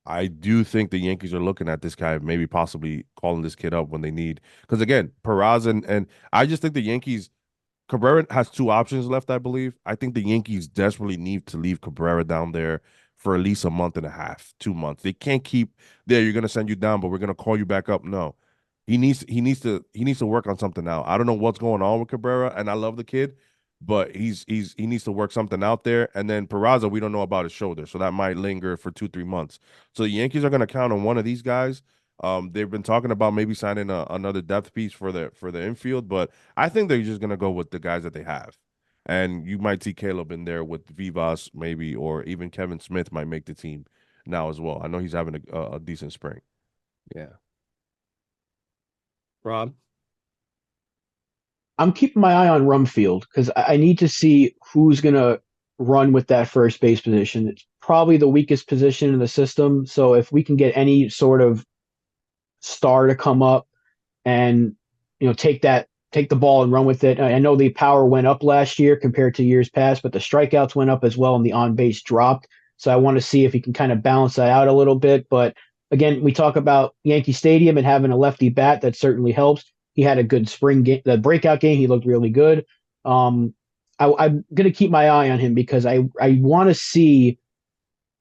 I do think the Yankees are looking at this guy, maybe possibly calling this kid up when they need. Because again, Peraza and I just think the Yankees. Cabrera has two options left, I believe. I think the Yankees desperately need to leave Cabrera down there for at least a month and a half, 2 months. They can't keep there. You're gonna send you down, but we're gonna call you back up. No, he needs to work on something now. I don't know what's going on with Cabrera, and I love the kid, but he needs to work something out there. And then Peraza, we don't know about his shoulder, so that might linger for 2-3 months. So the Yankees are gonna count on one of these guys. They've been talking about maybe signing another depth piece for the infield, but I think they're just gonna go with the guys that they have. And you might see Caleb in there with Vivas, maybe, or even Kevin Smith might make the team now as well. I know he's having a decent spring. Yeah. Rob? I'm keeping my eye on Rumfield because I need to see who's going to run with that first base position. It's probably the weakest position in the system. So if we can get any sort of star to come up and take the ball and run with it. I know the power went up last year compared to years past, but the strikeouts went up as well and the on base dropped. So I want to see if he can kind of balance that out a little bit. But again, we talk about Yankee Stadium and having a lefty bat that certainly helps. He had a good spring game, the breakout game. He looked really good. I'm going to keep my eye on him because I want to see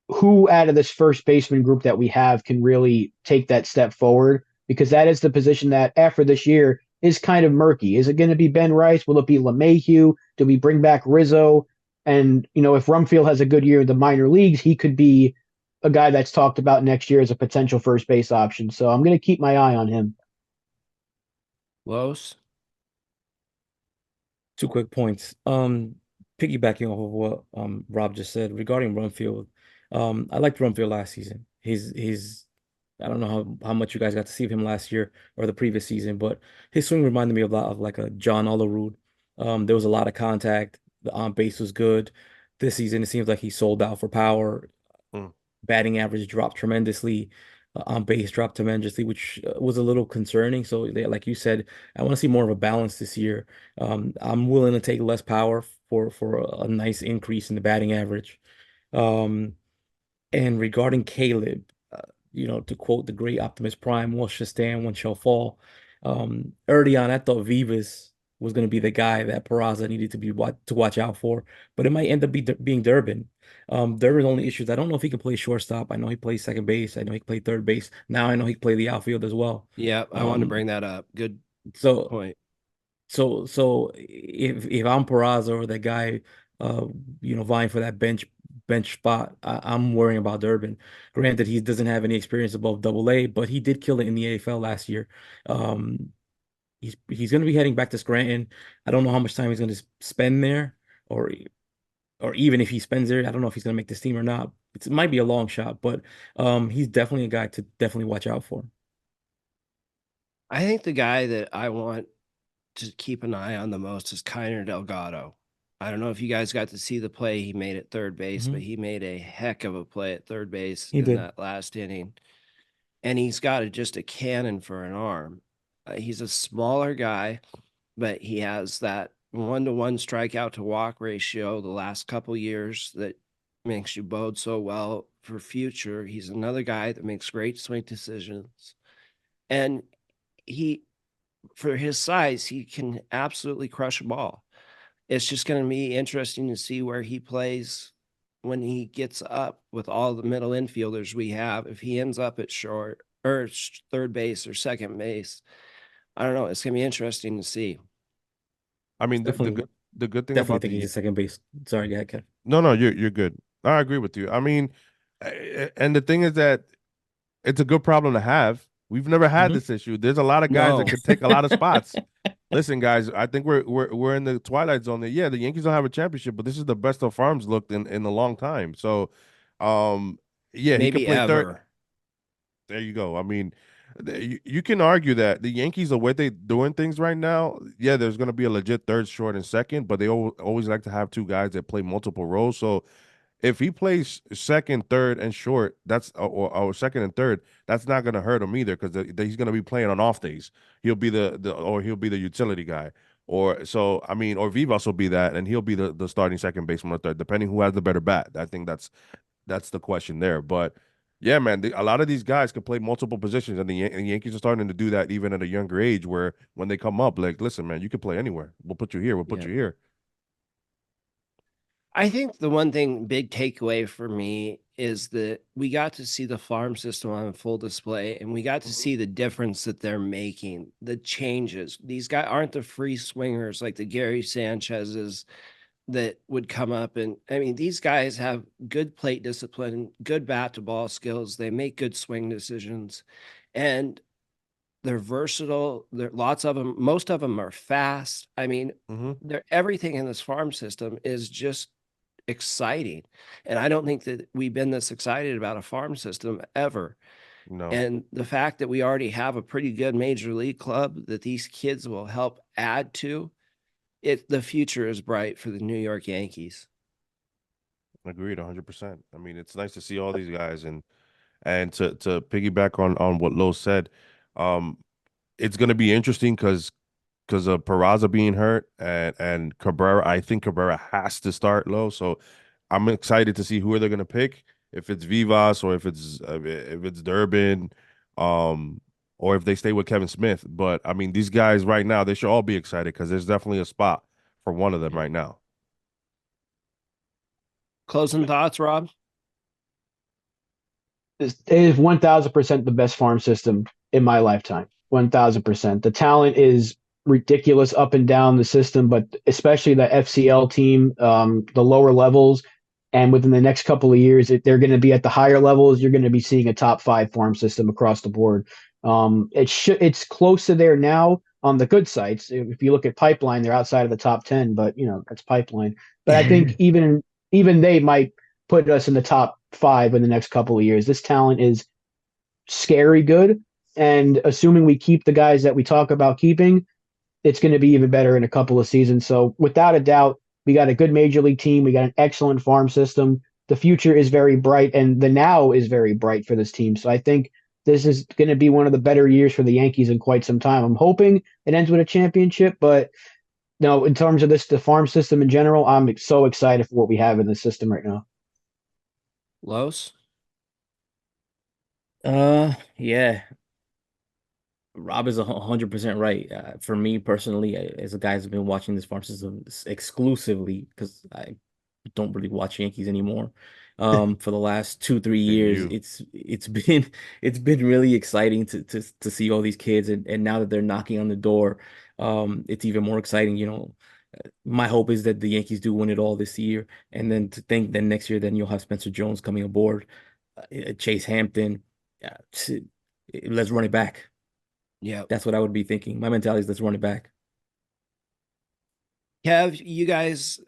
who out of this first baseman group that we have can really take that step forward because that is the position that after this year is kind of murky. Is it going to be Ben Rice? Will it be LeMahieu? Do we bring back Rizzo? And, if Rumfield has a good year in the minor leagues, he could be a guy that's talked about next year as a potential first base option. So I'm going to keep my eye on him. Los? Two quick points. Piggybacking off of what Rob just said regarding Rumfield, I liked Rumfield last season. I don't know how much you guys got to see of him last year or the previous season, but his swing reminded me a lot of like a John Olerud. There was a lot of contact. The on base was good. This season, it seems like he sold out for power. Mm. Batting average dropped tremendously. On base dropped tremendously, which was a little concerning. So, like you said, I want to see more of a balance this year. I'm willing to take less power for a nice increase in the batting average. Um, and regarding Caleb, to quote the great Optimus Prime, "One shall stand, one shall fall." Early on, I thought Vivas was going to be the guy that Peraza needed to watch out for, but it might end up being Durbin. Durbin's only issues, I don't know if he can play shortstop. I know he plays second base. I know he can play third base. Now I know he can play the outfield as well. Yeah, I wanted to bring that up. Good So point. so if I'm Peraza or that guy, vying for that bench spot, I'm worrying about Durbin. Granted, he doesn't have any experience above Double A, but he did kill it in the AFL last year. Um, he's going to be heading back to Scranton. I don't know how much time he's going to spend there, or or even if he spends there, I don't know if he's going to make this team or not. It might be a long shot, but he's definitely a guy to definitely watch out for. I think the guy that I want to keep an eye on the most is Keiner Delgado. I don't know if you guys got to see the play he made at third base, but he made a heck of a play at third base He in did. that last inning. And he's got just a cannon for an arm. He's a smaller guy, but he has that 1-to-1 strikeout to walk ratio the last couple years that makes you bode so well for future. He's another guy that makes great swing decisions. And for his size, he can absolutely crush a ball. It's just going to be interesting to see where he plays when he gets up with all the middle infielders we have. If he ends up at short or third base or second base, I don't know. It's going to be interesting to see. I mean, Definitely, the good thing definitely about think he's a second base. Sorry, go ahead, Kev. no, you're good. I agree with you. I mean, and the thing is that it's a good problem to have. We've never had Mhm. this issue. There's a lot of guys that No. could take a lot of spots. Listen, guys, I think we're in the twilight zone there. Yeah, the Yankees don't have a championship, but this is the best of farms looked in a long time. So, yeah, he could Maybe play third. ever. There you go. I mean, you can argue that the Yankees, the way they doing things right now, yeah, there's going to be a legit third, short, and second, but they always like to have two guys that play multiple roles. So if he plays second, third, and short, that's or second and third, that's not going to hurt him either because he's going to be playing on off days. He'll be he'll be the utility guy. Or so I mean, or Vivas will be that, and he'll be the starting second baseman or third, depending who has the better bat. I think that's the question there. But yeah, man, a lot of these guys can play multiple positions, and the Yankees are starting to do that even at a younger age. Where when they come up, like, listen, man, you can play anywhere. We'll put you here. We'll put Yeah. you here. I think the one thing big takeaway for me is that we got to see the farm system on full display and we got to see the difference that they're making, the changes. These guys aren't the free swingers like the Gary Sanchez's that would come up. And I mean, these guys have good plate discipline, good bat to ball skills. They make good swing decisions and they're versatile. There lots of them. Most of them are fast. I mean, they're everything in this farm system is just exciting. And I don't think that we've been this excited about a farm system ever. No, And the fact that we already have a pretty good major league club that these kids will help add to it, the future is bright for the New York Yankees. agreed, 100%. I mean, it's nice to see all these guys, and to piggyback on what Lo said, um, it's going to be interesting because of Peraza being hurt and Cabrera. I think Cabrera has to start low, so I'm excited to see who they're going to pick. If it's Vivas or if it's Durbin, um, or if they stay with Kevin Smith. But I mean, these guys right now, they should all be excited because there's definitely a spot for one of them right now. Closing thoughts, Rob? It is 1000% the best farm system in my lifetime. 1000%. The talent is ridiculous up and down the system, but especially the FCL team, the lower levels. And within the next couple of years, if they're going to be at the higher levels, you're going to be seeing a top 5 farm system across the board. It's close to there now on the good sites. If you look at Pipeline, they're outside of the top 10, but that's Pipeline. But I think even they might put us in the top 5 in the next couple of years. This talent is scary good. And assuming we keep the guys that we talk about keeping, it's going to be even better in a couple of seasons. So without a doubt, we got a good major league team. We got an excellent farm system. The future is very bright, and the now is very bright for this team. So I think this is going to be one of the better years for the Yankees in quite some time. I'm hoping it ends with a championship, but no, in terms of the farm system in general, I'm so excited for what we have in the system right now. Los? Yeah. Rob is 100% right. For me personally, as a guy who's been watching this farm system exclusively, because I don't really watch Yankees anymore. For the last 2, 3 years, You. it's been it's been really exciting to see all these kids, and now that they're knocking on the door, it's even more exciting. My hope is that the Yankees do win it all this year, and then to think that next year, then you'll have Spencer Jones coming aboard, Chase Hampton. Let's run it back. Yeah. That's what I would be thinking. My mentality is let's run it back. Kev, you guys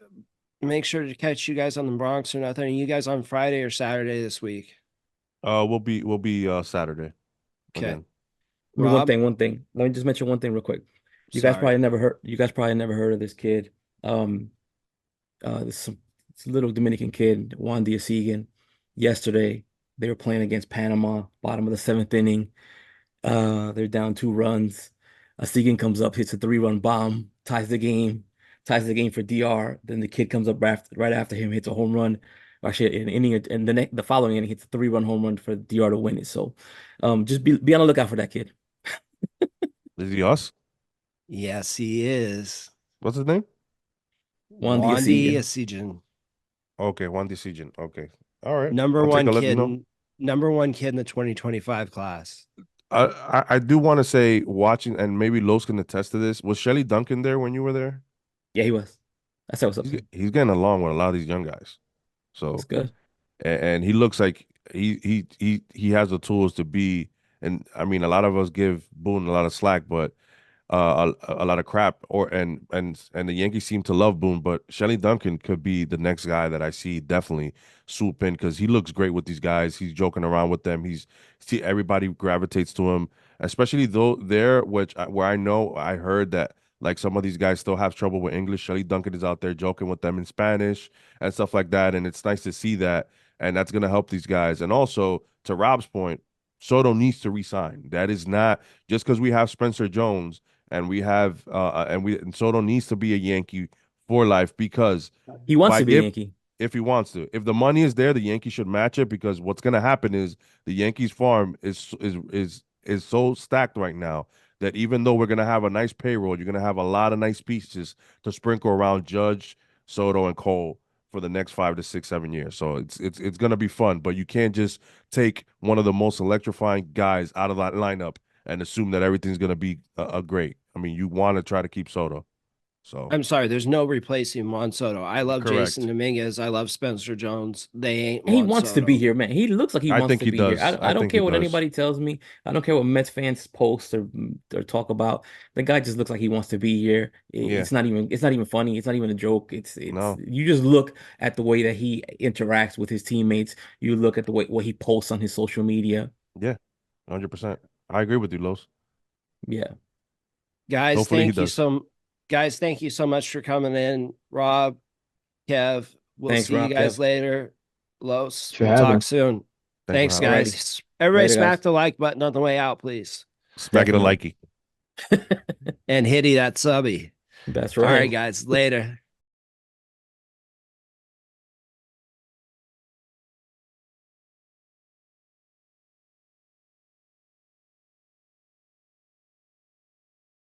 make sure to catch you guys on the Bronx or nothing. Are you guys on Friday or Saturday this week? We'll be Saturday. Okay. Again. Rob? One thing. Let me just mention one thing real quick. You guys probably never heard of this kid. This little Dominican kid, Wandy Asigen. Yesterday, they were playing against Panama, bottom of the 7th inning. They're down 2 runs. Asigen comes up, hits a 3-run bomb, ties the game for DR. Then the kid comes up right after him, hits a home run. Actually, an inning, and the following inning hits a 3-run home run for DR to win it. So, just be on the lookout for that kid. Is he us? Yes, he is. What's his name? Wandy Asigen. Asigen. Okay, Wandy Asigen. Okay. All right. Number I'll take one a look, kid. you know. Number one kid in the 2025 class. I do want to say, watching, and maybe Los can attest to this. Was Shelly Duncan there when you were there? Yeah, he was. I said what's up. He's getting along with a lot of these young guys. So That's good. and he looks like he has the tools to be. And I mean, a lot of us give Boone a lot of slack, but a lot of crap, and the Yankees seem to love Boone, but Shelly Duncan could be the next guy that I see definitely swoop in, because he looks great with these guys. He's joking around with them. See, everybody gravitates to him, especially though there, where I know I heard that like some of these guys still have trouble with English. Shelly Duncan is out there joking with them in Spanish and stuff like that, and it's nice to see that, and that's gonna help these guys. And also, to Rob's point, Soto needs to resign. That is not just because we have Spencer Jones and we have and Soto needs to be a Yankee for life, because He wants to be a Yankee. if he wants to. If the money is there, the Yankees should match it, because what's going to happen is the Yankees farm is so stacked right now that even though we're going to have a nice payroll, you're going to have a lot of nice pieces to sprinkle around Judge, Soto, and Cole for the next 5 to 6, 7 years. So it's going to be fun, but you can't just take one of the most electrifying guys out of that lineup and assume that everything's going to be a great. I mean, you want to try to keep Soto. So I'm sorry, there's no replacing Juan Soto. I love Correct. Jason Dominguez. I love Spencer Jones. They ain't. He Juan wants to Soto. be here, man. He looks like he I wants think to he be does. here. I I don't think care he what does. anybody tells me. I don't care what Mets fans post or talk about. The guy just looks like he wants to be here. Yeah. It's not even funny. It's not even a joke. It's No. You just look at the way that he interacts with his teammates. You look at the way what he posts on his social media. Yeah, 100%. I agree with you, Los. Yeah. Guys, Hopefully he thank you does. guys, thank you so much for coming in. Rob, Kev, we'll Thanks, see Rob, you guys Kev. later. Los, For we'll having talk us. soon. Thanks Thanks, for having us. guys. Everybody Later, smack guys. the like button on the way out, please. Smack it a Definitely. likey. And hitty that subby. That's All right. right, guys. Later.